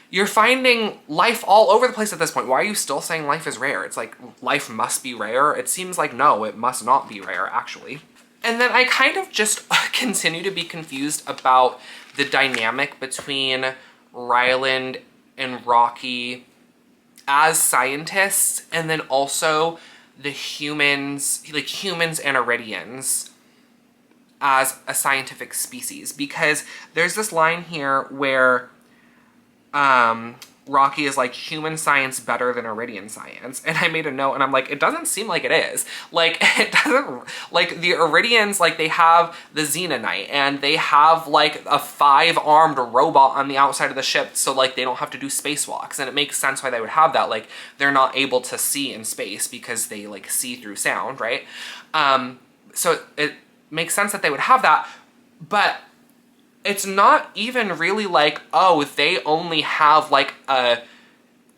you're finding life all over the place at this point. Why are you still saying life is rare? It's like, life must be rare? It seems like, no, it must not be rare, actually. And then I kind of just continue to be confused about the dynamic between Ryland and Rocky as scientists, and then also the humans, like humans and Iridians as a scientific species. Because there's this line here where Rocky is like, human science better than Iridian science. And I made a note and I'm like, it doesn't seem like it is. Like, it doesn't, like the Iridians, like they have the Xenonite and they have like a 5-armed robot on the outside of the ship, so like they don't have to do spacewalks. And it makes sense why they would have that. Like, they're not able to see in space because they like see through sound, right? So it makes sense that they would have that, but it's not even really like, oh, they only have like a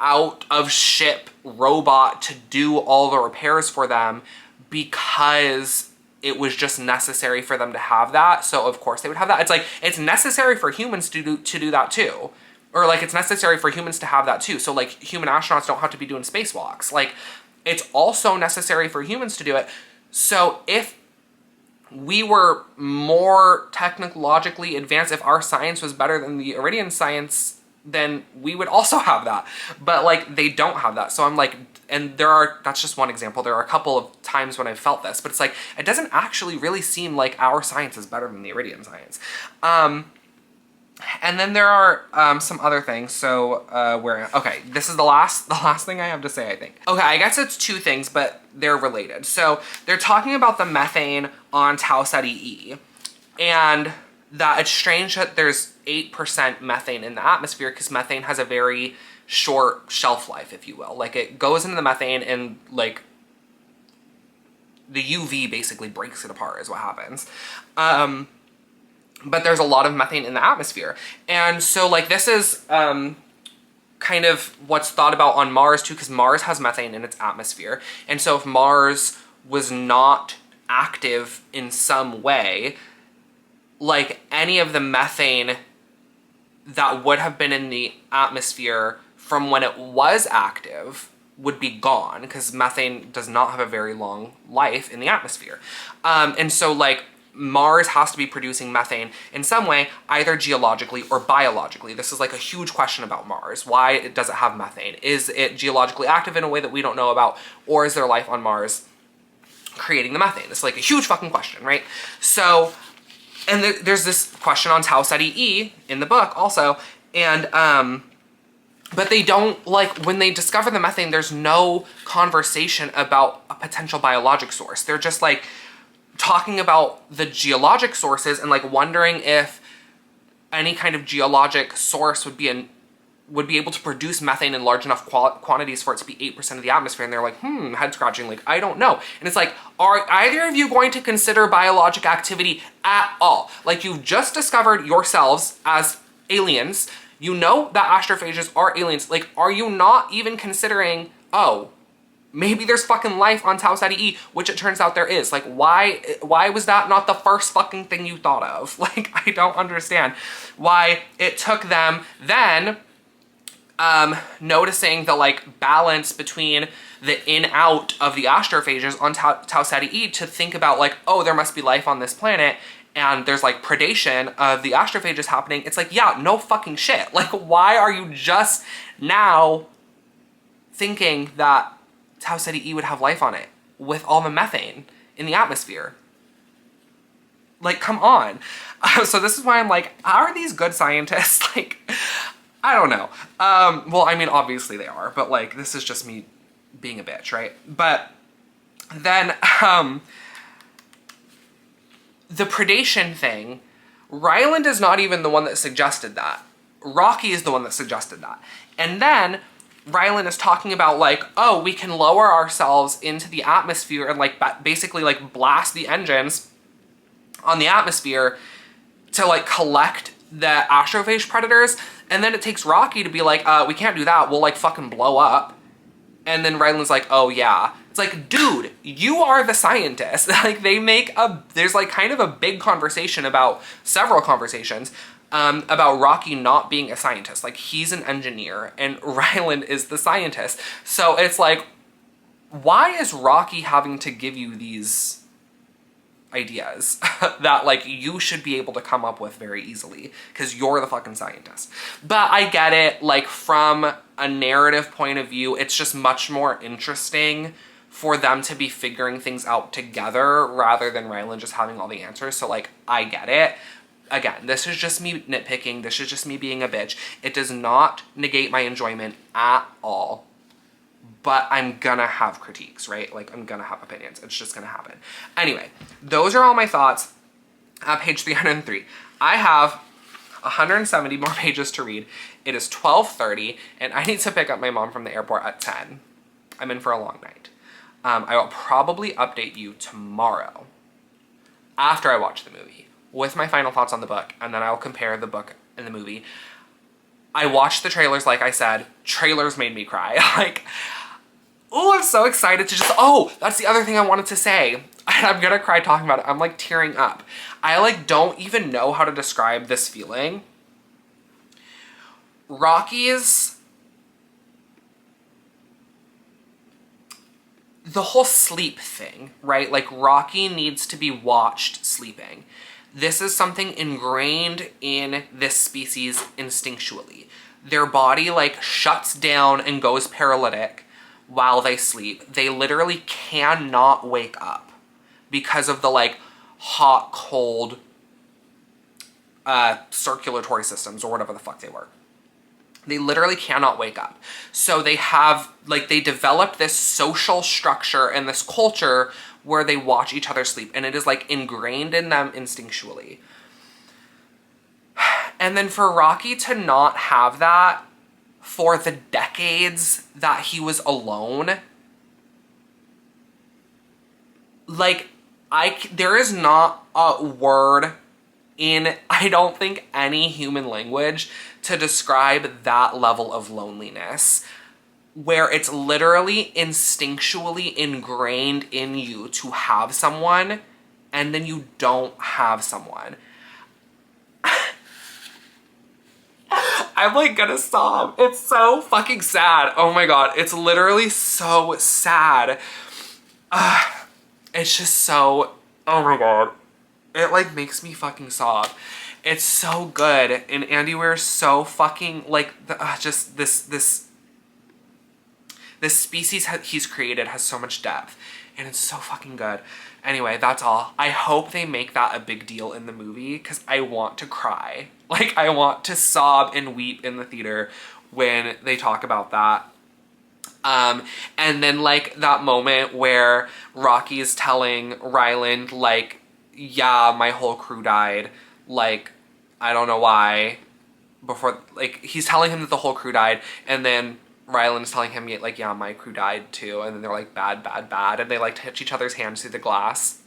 out of ship robot to do all the repairs for them because it was just necessary for them to have that. So of course they would have that. It's like, it's necessary for humans to do that too. Or like, it's necessary for humans to have that too. So like, human astronauts don't have to be doing spacewalks. Like, it's also necessary for humans to do it. So if we were more technologically advanced, if our science was better than the Iridian science, then we would also have that. But like, they don't have that. So I'm like, and that's just one example. There are a couple of times when I felt this, but it's like, it doesn't actually really seem like our science is better than the Iridian science. And then there are some other things. So okay, this is the last thing I have to say, I think. Okay, I guess it's 2 things, but they're related. So they're talking about the methane on Tau Ceti E, and that it's strange that there's 8% methane in the atmosphere, because methane has a very short shelf life, if you will. Like, it goes into the methane and like the UV basically breaks it apart is what happens. But there's a lot of methane in the atmosphere. And so like, this is kind of what's thought about on Mars too, because Mars has methane in its atmosphere. And so if Mars was not active in some way, like any of the methane that would have been in the atmosphere from when it was active would be gone, because methane does not have a very long life in the atmosphere. And so like, Mars has to be producing methane in some way, either geologically or biologically. This is like a huge question about Mars. Why does it have methane? Is it geologically active in a way that we don't know about? Or is there life on Mars creating the methane? It's like a huge fucking question, right? So, and there's this question on Tau Ceti E in the book also, and but they don't, like, when they discover the methane, there's no conversation about a potential biologic source. They're just like talking about the geologic sources and like wondering if any kind of geologic source would be able to produce methane in large enough quantities for it to be 8% of the atmosphere. And they're like, head scratching, like, I don't know. And it's like, are either of you going to consider biologic activity at all? Like, you've just discovered yourselves as aliens. You know that astrophages are aliens. Like, are you not even considering, oh, maybe there's fucking life on Tau Ceti E, which it turns out there is. Like, why was that not the first fucking thing you thought of? Like, I don't understand why it took them then noticing the like balance between the in-out of the astrophages on Tau Ceti E to think about like, oh, there must be life on this planet, and there's like predation of the astrophages happening. It's like, yeah, no fucking shit. Like, why are you just now thinking that Tau Ceti E would have life on it with all the methane in the atmosphere? Like, come on. So this is why I'm like, are these good scientists? Like, I don't know. Well, I mean, obviously they are, but like, this is just me being a bitch, right? But then, the predation thing, Ryland is not even the one that suggested that. Rocky is the one that suggested that. And then Ryland is talking about like, oh, we can lower ourselves into the atmosphere and like basically like blast the engines on the atmosphere to like collect the astrophage predators. And then it takes Rocky to be like, we can't do that, we'll like fucking blow up. And then Ryland's like, oh yeah. It's like, dude, you are the scientist. Like, there's like kind of a big conversation about, several conversations, about Rocky not being a scientist. Like, he's an engineer and Ryland is the scientist. So it's like, why is Rocky having to give you these ideas that like you should be able to come up with very easily because you're the fucking scientist? But I get it, like, from a narrative point of view, it's just much more interesting for them to be figuring things out together rather than Ryland just having all the answers. So like, I get it. again, this is just me nitpicking. This is just me being a bitch. It does not negate my enjoyment at all. But I'm gonna have critiques, right? Like, I'm gonna have opinions. It's just gonna happen. Anyway, those are all my thoughts at page 303. I have 170 more pages to read. It is 12:30, and I need to pick up my mom from the airport at 10. I'm in for a long night. I will probably update you tomorrow after I watch the movie with my final thoughts on the book, and then I'll compare the book and the movie. I watched the trailers, like I said. Trailers made me cry. Like, oh, I'm so excited to just, oh, that's the other thing I wanted to say. And I'm gonna cry talking about it. I'm like tearing up. I like don't even know how to describe this feeling. Rocky's, the whole sleep thing, right? Like, Rocky needs to be watched sleeping. This is something ingrained in this species instinctually. Their body like shuts down and goes paralytic while they sleep. They literally cannot wake up because of the like hot, cold circulatory systems or whatever the fuck they were. They literally cannot wake up. So they have, like, they developed this social structure and this culture where they watch each other sleep, and it is like ingrained in them instinctually. And then for Rocky to not have that for the decades that he was alone, like, there is not a word in, I don't think, any human language to describe that level of loneliness, where it's literally instinctually ingrained in you to have someone, and then you don't have someone. I'm like gonna sob. It's so fucking sad. Oh my god, it's literally so sad. It's just so, oh my god. It like makes me fucking sob. It's so good, and Andy Weir's so fucking like just this species he's created has so much depth, and it's so fucking good. Anyway, that's all. I hope they make that a big deal in the movie, because I want to cry. Like, I want to sob and weep in the theater when they talk about that. And then like that moment where Rocky's telling Ryland, like, yeah, my whole crew died. Like, I don't know why. Before, like, he's telling him that the whole crew died, and then Ryland's telling him, like, yeah, my crew died too. And then they're like, bad, bad, bad. And they like touch each other's hands through the glass.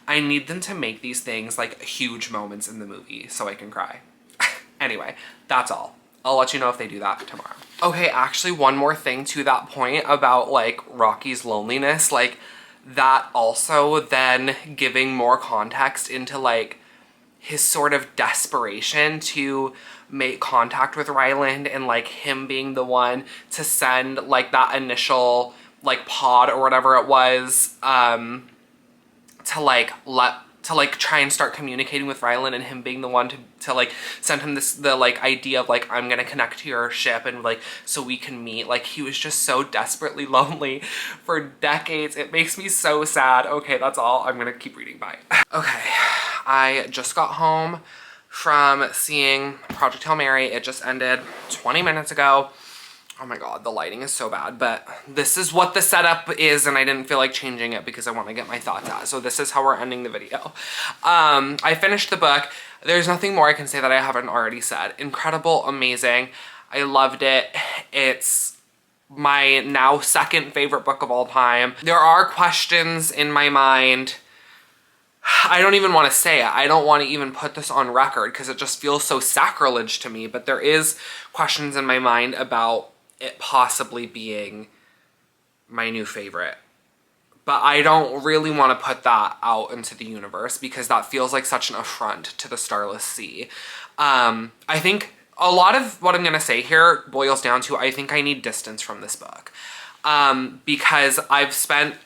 I need them to make these things like huge moments in the movie so I can cry. Anyway, that's all. I'll let you know if they do that tomorrow. Okay, actually one more thing to that point about like Rocky's loneliness, like that also then giving more context into like his sort of desperation to make contact with Ryland, and like him being the one to send like that initial like pod or whatever it was to try and start communicating with Ryland, and him being the one to like send him the like idea of like, I'm gonna connect to your ship and like so we can meet. Like, he was just so desperately lonely for decades. It makes me so sad. Okay, that's all. I'm gonna keep reading. Bye. Okay, I just got home from seeing Project Hail Mary. It just ended 20 minutes ago. Oh my god, the lighting is so bad, but this is what the setup is, and I didn't feel like changing it because I want to get my thoughts out. So this is how we're ending the video. I finished the book. There's nothing more I can say that I haven't already said. Incredible, amazing. I loved it. It's my now second favorite book of all time. There are questions in my mind. I don't even want to say it. I don't want to even put this on record because it just feels so sacrilege to me, but there is questions in my mind about it possibly being my new favorite. But I don't really want to put that out into the universe because that feels like such an affront to the Starless Sea. I think a lot of what I'm going to say here boils down to, I think I need distance from this book. Because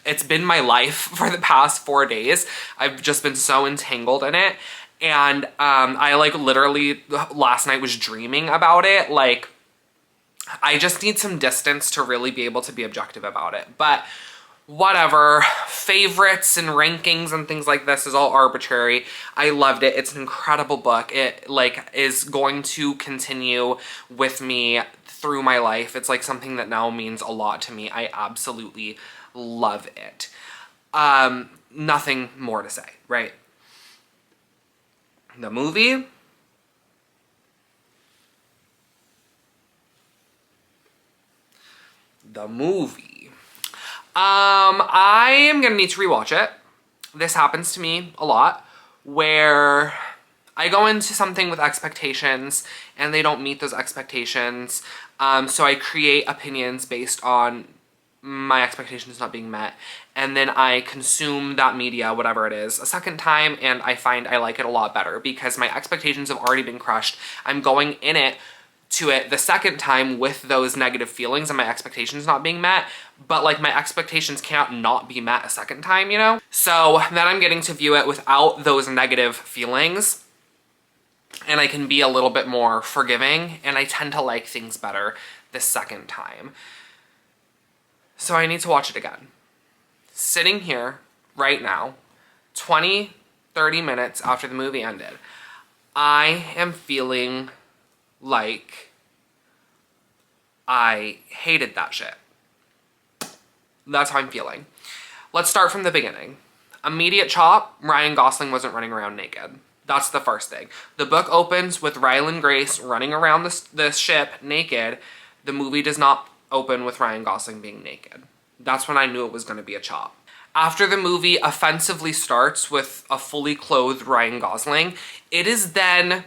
it's been my life for the past 4 days. I've just been so entangled in it. And I like literally last night was dreaming about it. Like, I just need some distance to really be able to be objective about it. But whatever, favorites and rankings and things like this is all arbitrary. I loved it. It's an incredible book. It like is going to continue with me through my life. It's like something that now means a lot to me. I absolutely love it. Nothing more to say, right? The movie. I am gonna need to rewatch it. This happens to me a lot, where I go into something with expectations and they don't meet those expectations. So I create opinions based on my expectations not being met, and then I consume that media, whatever it is, a second time, and I find I like it a lot better because my expectations have already been crushed. I'm going to it the second time with those negative feelings and my expectations not being met, but like my expectations can't not be met a second time, you know? So then I'm getting to view it without those negative feelings, and I can be a little bit more forgiving, and I tend to like things better the second time. So I need to watch it again. Sitting here right now, 20, 30 minutes after the movie ended, I am feeling like I hated that shit. That's how I'm feeling. Let's start from the beginning. Immediate chop, Ryan Gosling wasn't running around naked. That's the first thing. The book opens with Ryland Grace running around the ship naked. The movie does not open with Ryan Gosling being naked. That's when I knew it was going to be a chop. After the movie offensively starts with a fully clothed Ryan Gosling, it is then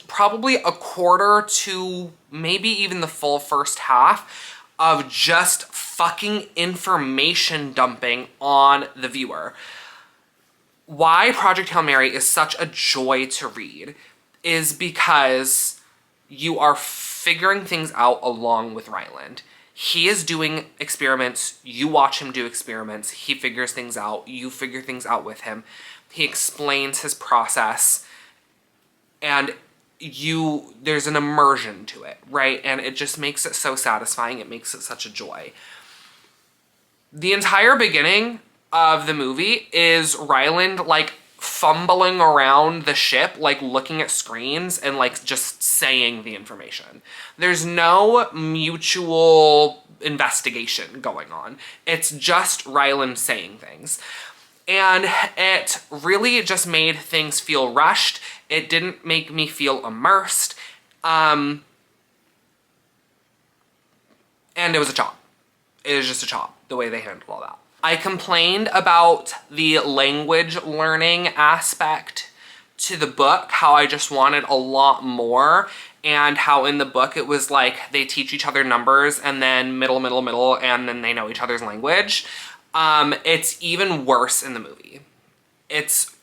probably a quarter to maybe even the full first half of just fucking information dumping on the viewer. Why Project Hail Mary is such a joy to read is because you are figuring things out along with Ryland. He is doing experiments, you watch him do experiments, he figures things out, you figure things out with him. He explains his process, and there's an immersion to it, right? And it just makes it so satisfying, it makes it such a joy. The entire beginning of the movie is Ryland like fumbling around the ship, like looking at screens and like just saying the information. There's no mutual investigation going on. It's just Ryland saying things. And it really just made things feel rushed. It didn't make me feel immersed. And it was a chop. It was just a chop, the way they handled all that. I complained about the language learning aspect to the book, how I just wanted a lot more, and how in the book it was like they teach each other numbers and then middle, and then they know each other's language. It's even worse in the movie. It's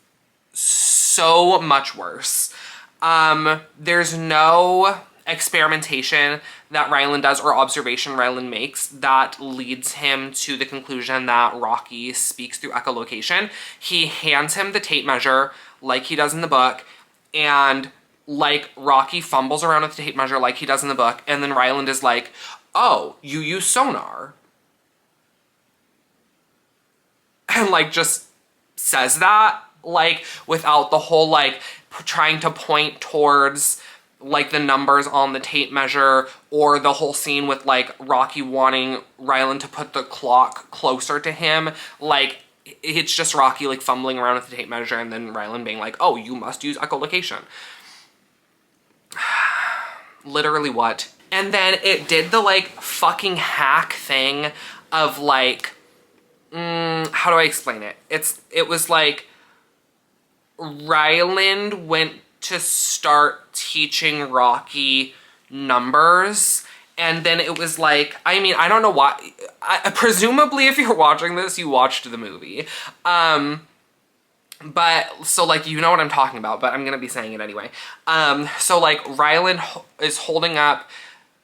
so much worse. There's no experimentation that Ryland does or observation Ryland makes that leads him to the conclusion that Rocky speaks through echolocation. He hands him the tape measure like he does in the book, and like Rocky fumbles around with the tape measure like he does in the book, and then Ryland is like, oh, you use sonar. And like just says that, like without the whole like trying to point towards like the numbers on the tape measure, or the whole scene with like Rocky wanting Ryland to put the clock closer to him. Like it's just Rocky like fumbling around with the tape measure and then Ryland being like, oh, you must use echolocation. Literally what? And then it did the like fucking hack thing of like, how do I explain it? It was like Ryland went to start teaching Rocky numbers, and then it was like, I mean, I don't know why. Presumably if you're watching this, you watched the movie. But, so like, you know what I'm talking about, but I'm gonna be saying it anyway. So like, Ryland is holding up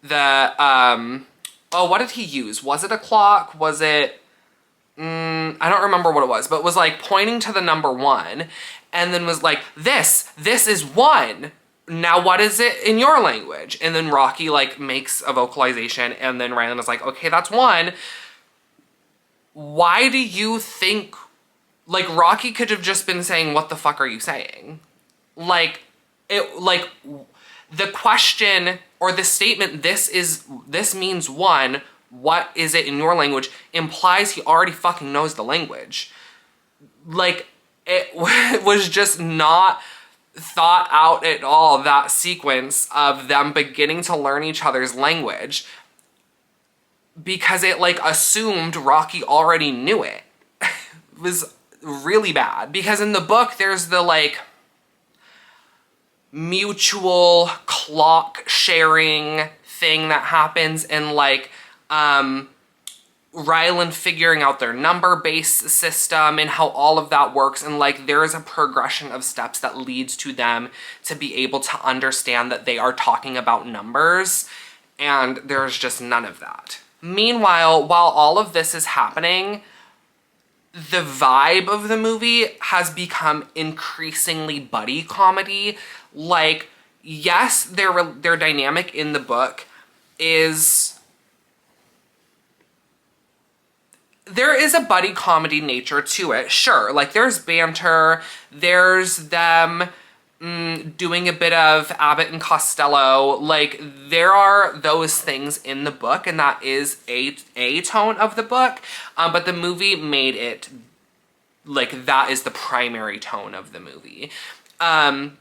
the, oh, what did he use? Was it a clock? Was it, I don't remember what it was, but was like pointing to the number 1, and then was like, this is 1. Now what is it in your language? And then Rocky like makes a vocalization, and then Ryland is like, okay, that's 1. why do you think, like, Rocky could have just been saying, what the fuck are you saying? Like, the question or the statement, this means one, what is it in your language, implies he already fucking knows the language. Like, it was just not thought out at all, that sequence of them beginning to learn each other's language, because it, like, assumed Rocky already knew it. It was really bad. Because in the book, there's the, like, mutual clock sharing thing that happens, and, like, Ryland figuring out their number-based system and how all of that works, and, like, there is a progression of steps that leads to them to be able to understand that they are talking about numbers, and there's just none of that. Meanwhile, while all of this is happening, the vibe of the movie has become increasingly buddy comedy. Like, yes, their dynamic in the book is... there is a buddy comedy nature to it, sure. Like, there's banter, there's them doing a bit of Abbott and Costello. Like, there are those things in the book, and that is a tone of the book, but the movie made it like that is the primary tone of the movie. And,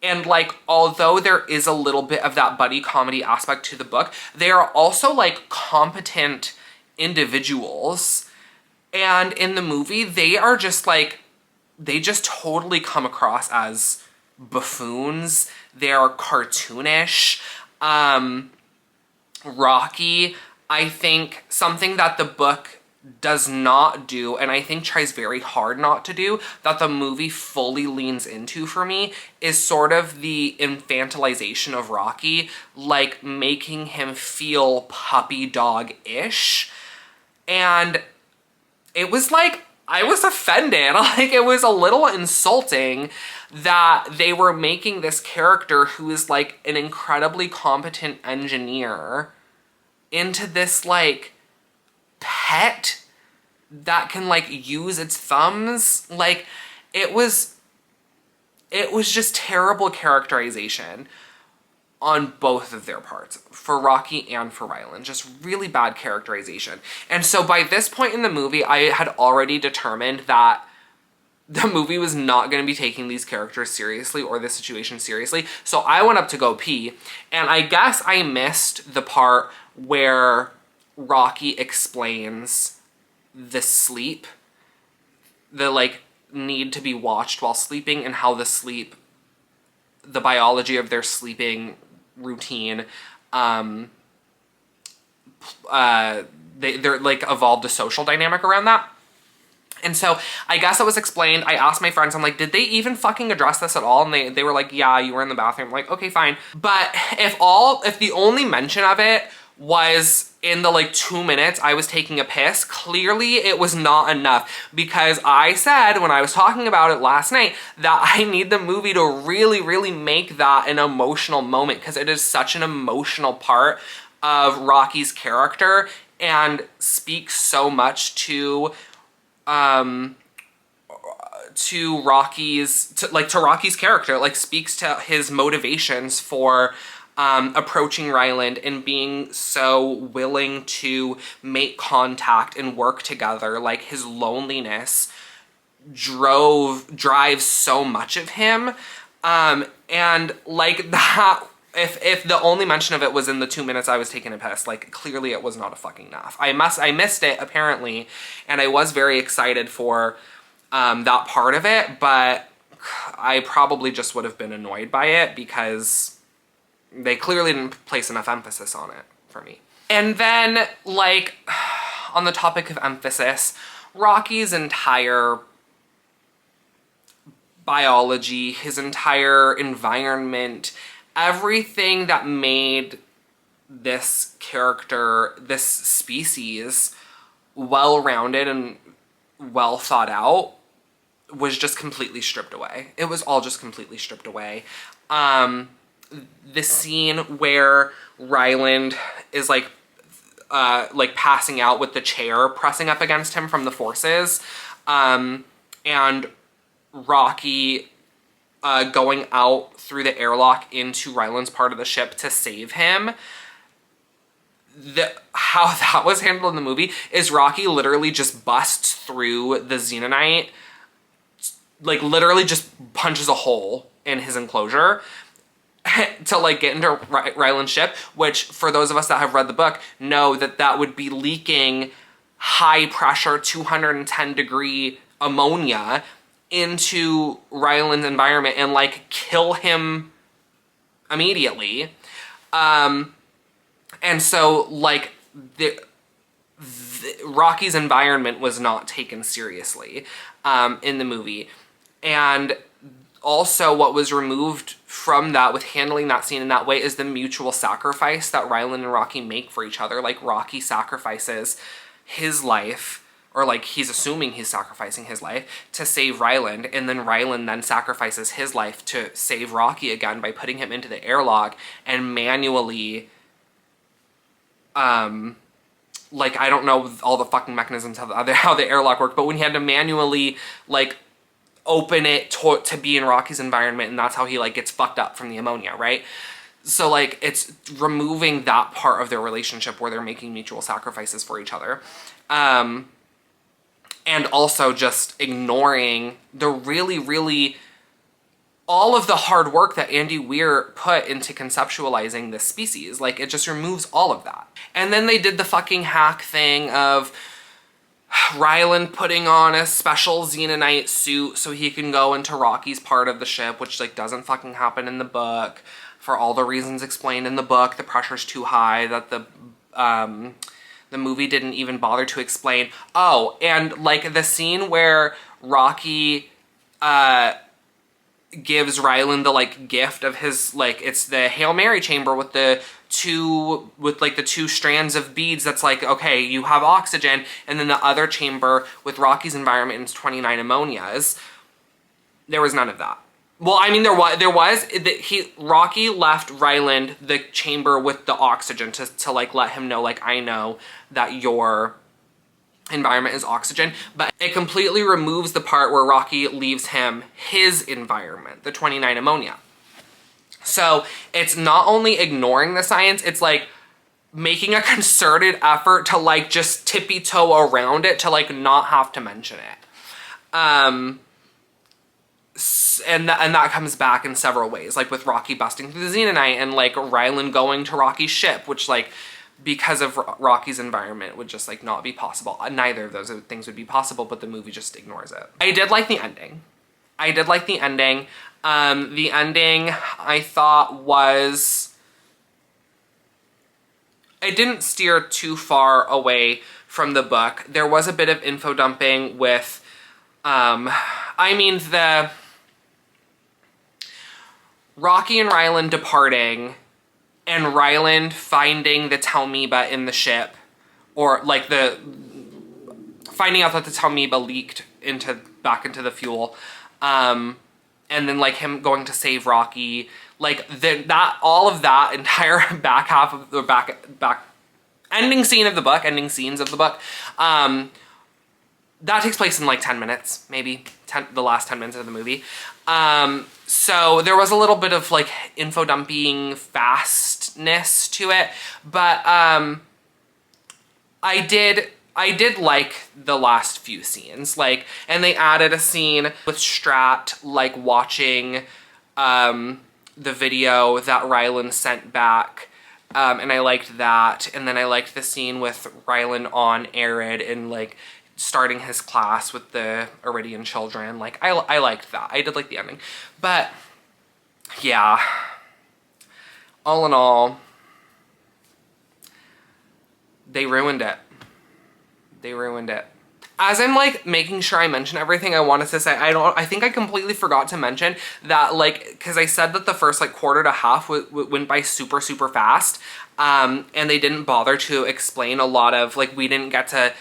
like, although there is a little bit of that buddy comedy aspect to the book, they are also, like, competent individuals. And in the movie, they are just, like, they just totally come across as buffoons. They're cartoonish. Rocky, I think something that the book does not do, and I think tries very hard not to do, that the movie fully leans into for me, is sort of the infantilization of Rocky, like making him feel puppy dog-ish. And it was like, I was offended. Like, it was a little insulting that they were making this character who is, like, an incredibly competent engineer into this, like, pet that can, like, use its thumbs. Like, it was just terrible characterization on both of their parts, for Rocky and for Ryland. Just really bad characterization. And so by this point in the movie, I had already determined that the movie was not going to be taking these characters seriously or this situation seriously. So I went up to go pee, and I guess I missed the part where Rocky explains the sleep, the, like, need to be watched while sleeping, and how the biology of their sleeping routine, they're like evolved a social dynamic around that. And so I guess it was explained. I asked my friends, I'm like, did they even fucking address this at all? And they were like, yeah, you were in the bathroom. I'm like, okay, fine. But if the only mention of it was in the, like, 2 minutes I was taking a piss, clearly it was not enough, because I said when I was talking about it last night that I need the movie to really, really make that an emotional moment, because it is such an emotional part of Rocky's character and speaks so much to Rocky's character, like, speaks to his motivations for approaching Ryland and being so willing to make contact and work together. Like, his loneliness drives so much of him. And, like, that, if the only mention of it was in the 2 minutes I was taking a piss, like, clearly it was not a fucking enough. I missed it, apparently, and I was very excited for that part of it, but I probably just would have been annoyed by it, because they clearly didn't place enough emphasis on it for me. And then, like, on the topic of emphasis, Rocky's entire biology, his entire environment, everything that made this character, this species, well-rounded and well thought out, was just completely stripped away. It was all just completely stripped away. The scene where Ryland is, like, like passing out with the chair pressing up against him from the forces, and Rocky going out through the airlock into Ryland's part of the ship to save him. How that was handled in the movie is Rocky literally just busts through the Xenonite, like literally just punches a hole in his enclosure to like get into Ryland's ship, which for those of us that have read the book know that that would be leaking high pressure 210 degree ammonia into Ryland's environment and like kill him immediately. And so like Rocky's environment was not taken seriously in the movie. And also what was removed from that with handling that scene in that way is the mutual sacrifice that Ryland and Rocky make for each other. Like Rocky sacrifices his life, or like he's assuming he's sacrificing his life to save Ryland, and then Ryland then sacrifices his life to save Rocky again by putting him into the airlock and manually, like, I don't know all the fucking mechanisms of how the airlock worked, but when he had to manually, like, open it to be in Rocky's environment, and that's how he, like, gets fucked up from the ammonia, right? So, like, it's removing that part of their relationship where they're making mutual sacrifices for each other. And also just ignoring the really all of the hard work that Andy Weir put into conceptualizing this species. Like, it just removes all of that. And then they did the fucking hack thing of Ryland putting on a special Xenonite suit so he can go into Rocky's part of the ship, which, like, doesn't fucking happen in the book for all the reasons explained in the book. The pressure's too high, that the movie didn't even bother to explain. Oh, and, like, the scene where Rocky, gives Ryland the, like, gift of his, like, it's the Hail Mary chamber with the two strands of beads that's like, okay, you have oxygen, and then the other chamber with Rocky's environment is 29 ammonias. There was none of that. Well, I mean, Rocky left Ryland the chamber with the oxygen to like, let him know, like, I know that your environment is oxygen, but it completely removes the part where Rocky leaves him his environment, the 29 ammonia. So it's not only ignoring the science, it's like making a concerted effort to like just tippy-toe around it to like not have to mention it. And that comes back in several ways, like with Rocky busting through the Xenonite and like Ryland going to Rocky's ship, which like, because of Rocky's environment would just like not be possible. Neither of those things would be possible, but the movie just ignores it. I did like the ending. The ending I thought was, it didn't steer too far away from the book. There was a bit of info dumping with, the Rocky and Ryland departing and Ryland finding the Talmiba in the ship, or like finding out that the Talmiba leaked back into the fuel, and then like him going to save Rocky, like all of that entire back half of the back ending scenes of the book, that takes place in like 10 minutes, maybe the last 10 minutes of the movie. So there was a little bit of like info dumping fastness to it, but I did like the last few scenes, like, and they added a scene with Strat like watching the video that Ryland sent back, and I liked that. And then I liked the scene with Ryland on Arid and like starting his class with the Iridian children. Like, I liked that. I did like the ending. But, yeah. All in all, they ruined it. As I'm, like, making sure I mention everything I wanted to say, I think I completely forgot to mention that, like, because I said that the first, like, quarter to half went by super, super fast, and they didn't bother to explain a lot of, like, we didn't get to,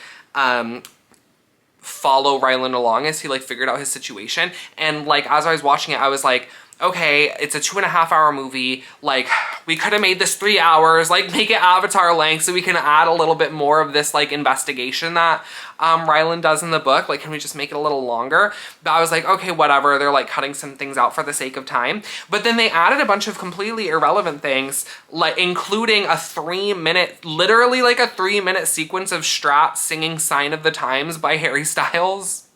follow Ryland along as he like figured out his situation. And like as I was watching it, I was like, okay, it's a 2.5-hour movie. Like, we could have made this 3 hours, like make it Avatar length so we can add a little bit more of this like investigation that Ryland does in the book. Like, can we just make it a little longer? But I was like, okay, whatever. They're like cutting some things out for the sake of time. But then they added a bunch of completely irrelevant things, like including a 3-minute, literally like a 3-minute sequence of Strat singing Sign of the Times by Harry Styles.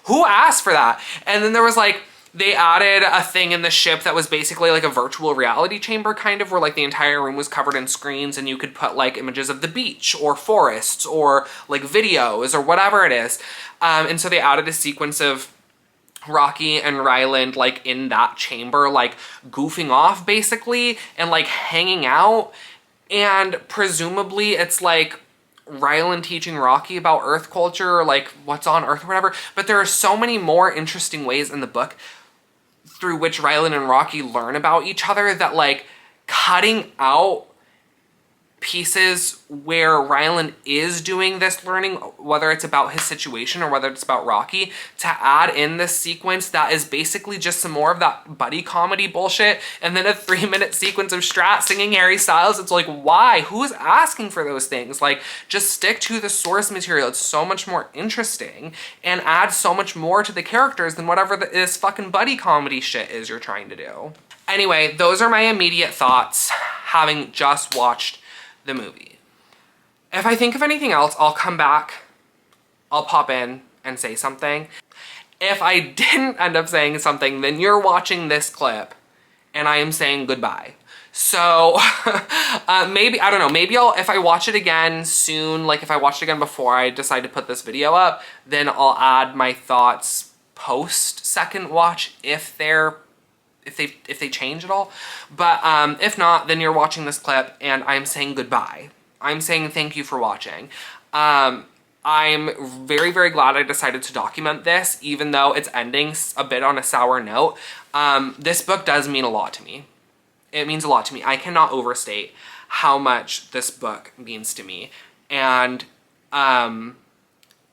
Who asked for that? And then there was like, they added a thing in the ship that was basically like a virtual reality chamber kind of, where like the entire room was covered in screens and you could put like images of the beach or forests or like videos or whatever it is. And so they added a sequence of Rocky and Ryland like in that chamber, like goofing off basically and like hanging out. And presumably it's like Ryland teaching Rocky about Earth culture or like what's on Earth or whatever. But there are so many more interesting ways in the book through which Ryland and Rocky learn about each other that like cutting out pieces where Ryland is doing this learning, whether it's about his situation or whether it's about Rocky, to add in this sequence that is basically just some more of that buddy comedy bullshit, and then a 3-minute sequence of Strat singing Harry Styles. It's like, why? Who is asking for those things? Like, just stick to the source material. It's so much more interesting and add so much more to the characters than whatever this fucking buddy comedy shit is you're trying to do. Anyway, those are my immediate thoughts having just watched the movie. If I think of anything else, I'll come back, I'll pop in and say something. If I didn't end up saying something, then you're watching this clip and I am saying goodbye. So maybe, I don't know, maybe if I watch it again soon, like if I watch it again before I decide to put this video up, then I'll add my thoughts post second watch if they change at all. But if not, then you're watching this clip and I'm saying goodbye. I'm saying thank you for watching. I'm very, very glad I decided to document this, even though it's ending a bit on a sour note. This book does mean a lot to me. It means a lot to me. I cannot overstate how much this book means to me. And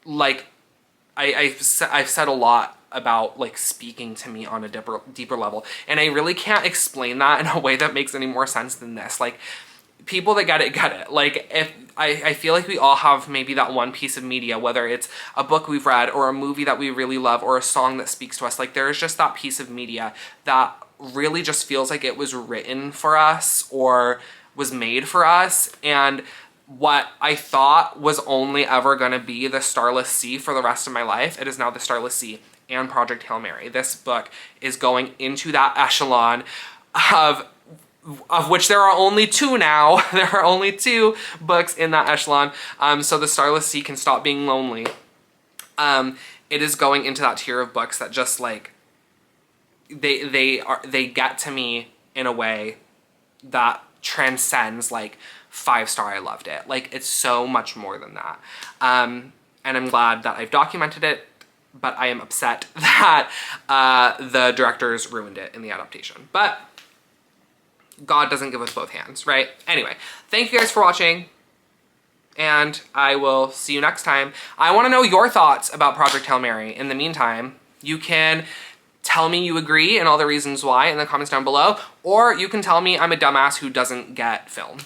like I've said a lot about like speaking to me on a deeper level, and I really can't explain that in a way that makes any more sense than this. Like, people that get it. Like, if I feel like we all have maybe that one piece of media, whether it's a book we've read or a movie that we really love or a song that speaks to us. Like, there's just that piece of media that really just feels like it was written for us or was made for us. And what I thought was only ever going to be the Starless Sea for the rest of my life, it is now the Starless Sea and Project Hail Mary. This book is going into that echelon of which there are only 2 now. There are only 2 books in that echelon, so the Starless Sea can stop being lonely. It is going into that tier of books that just like they get to me in a way that transcends like 5-star I loved it. Like, it's so much more than that. And I'm glad that I've documented it, but I am upset that the directors ruined it in the adaptation. But God doesn't give us both hands, right? Anyway, thank you guys for watching, and I will see you next time. I want to know your thoughts about Project Hail Mary. In the meantime, you can tell me you agree and all the reasons why in the comments down below, or you can tell me I'm a dumbass who doesn't get film.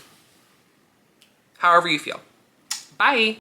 However you feel. Bye!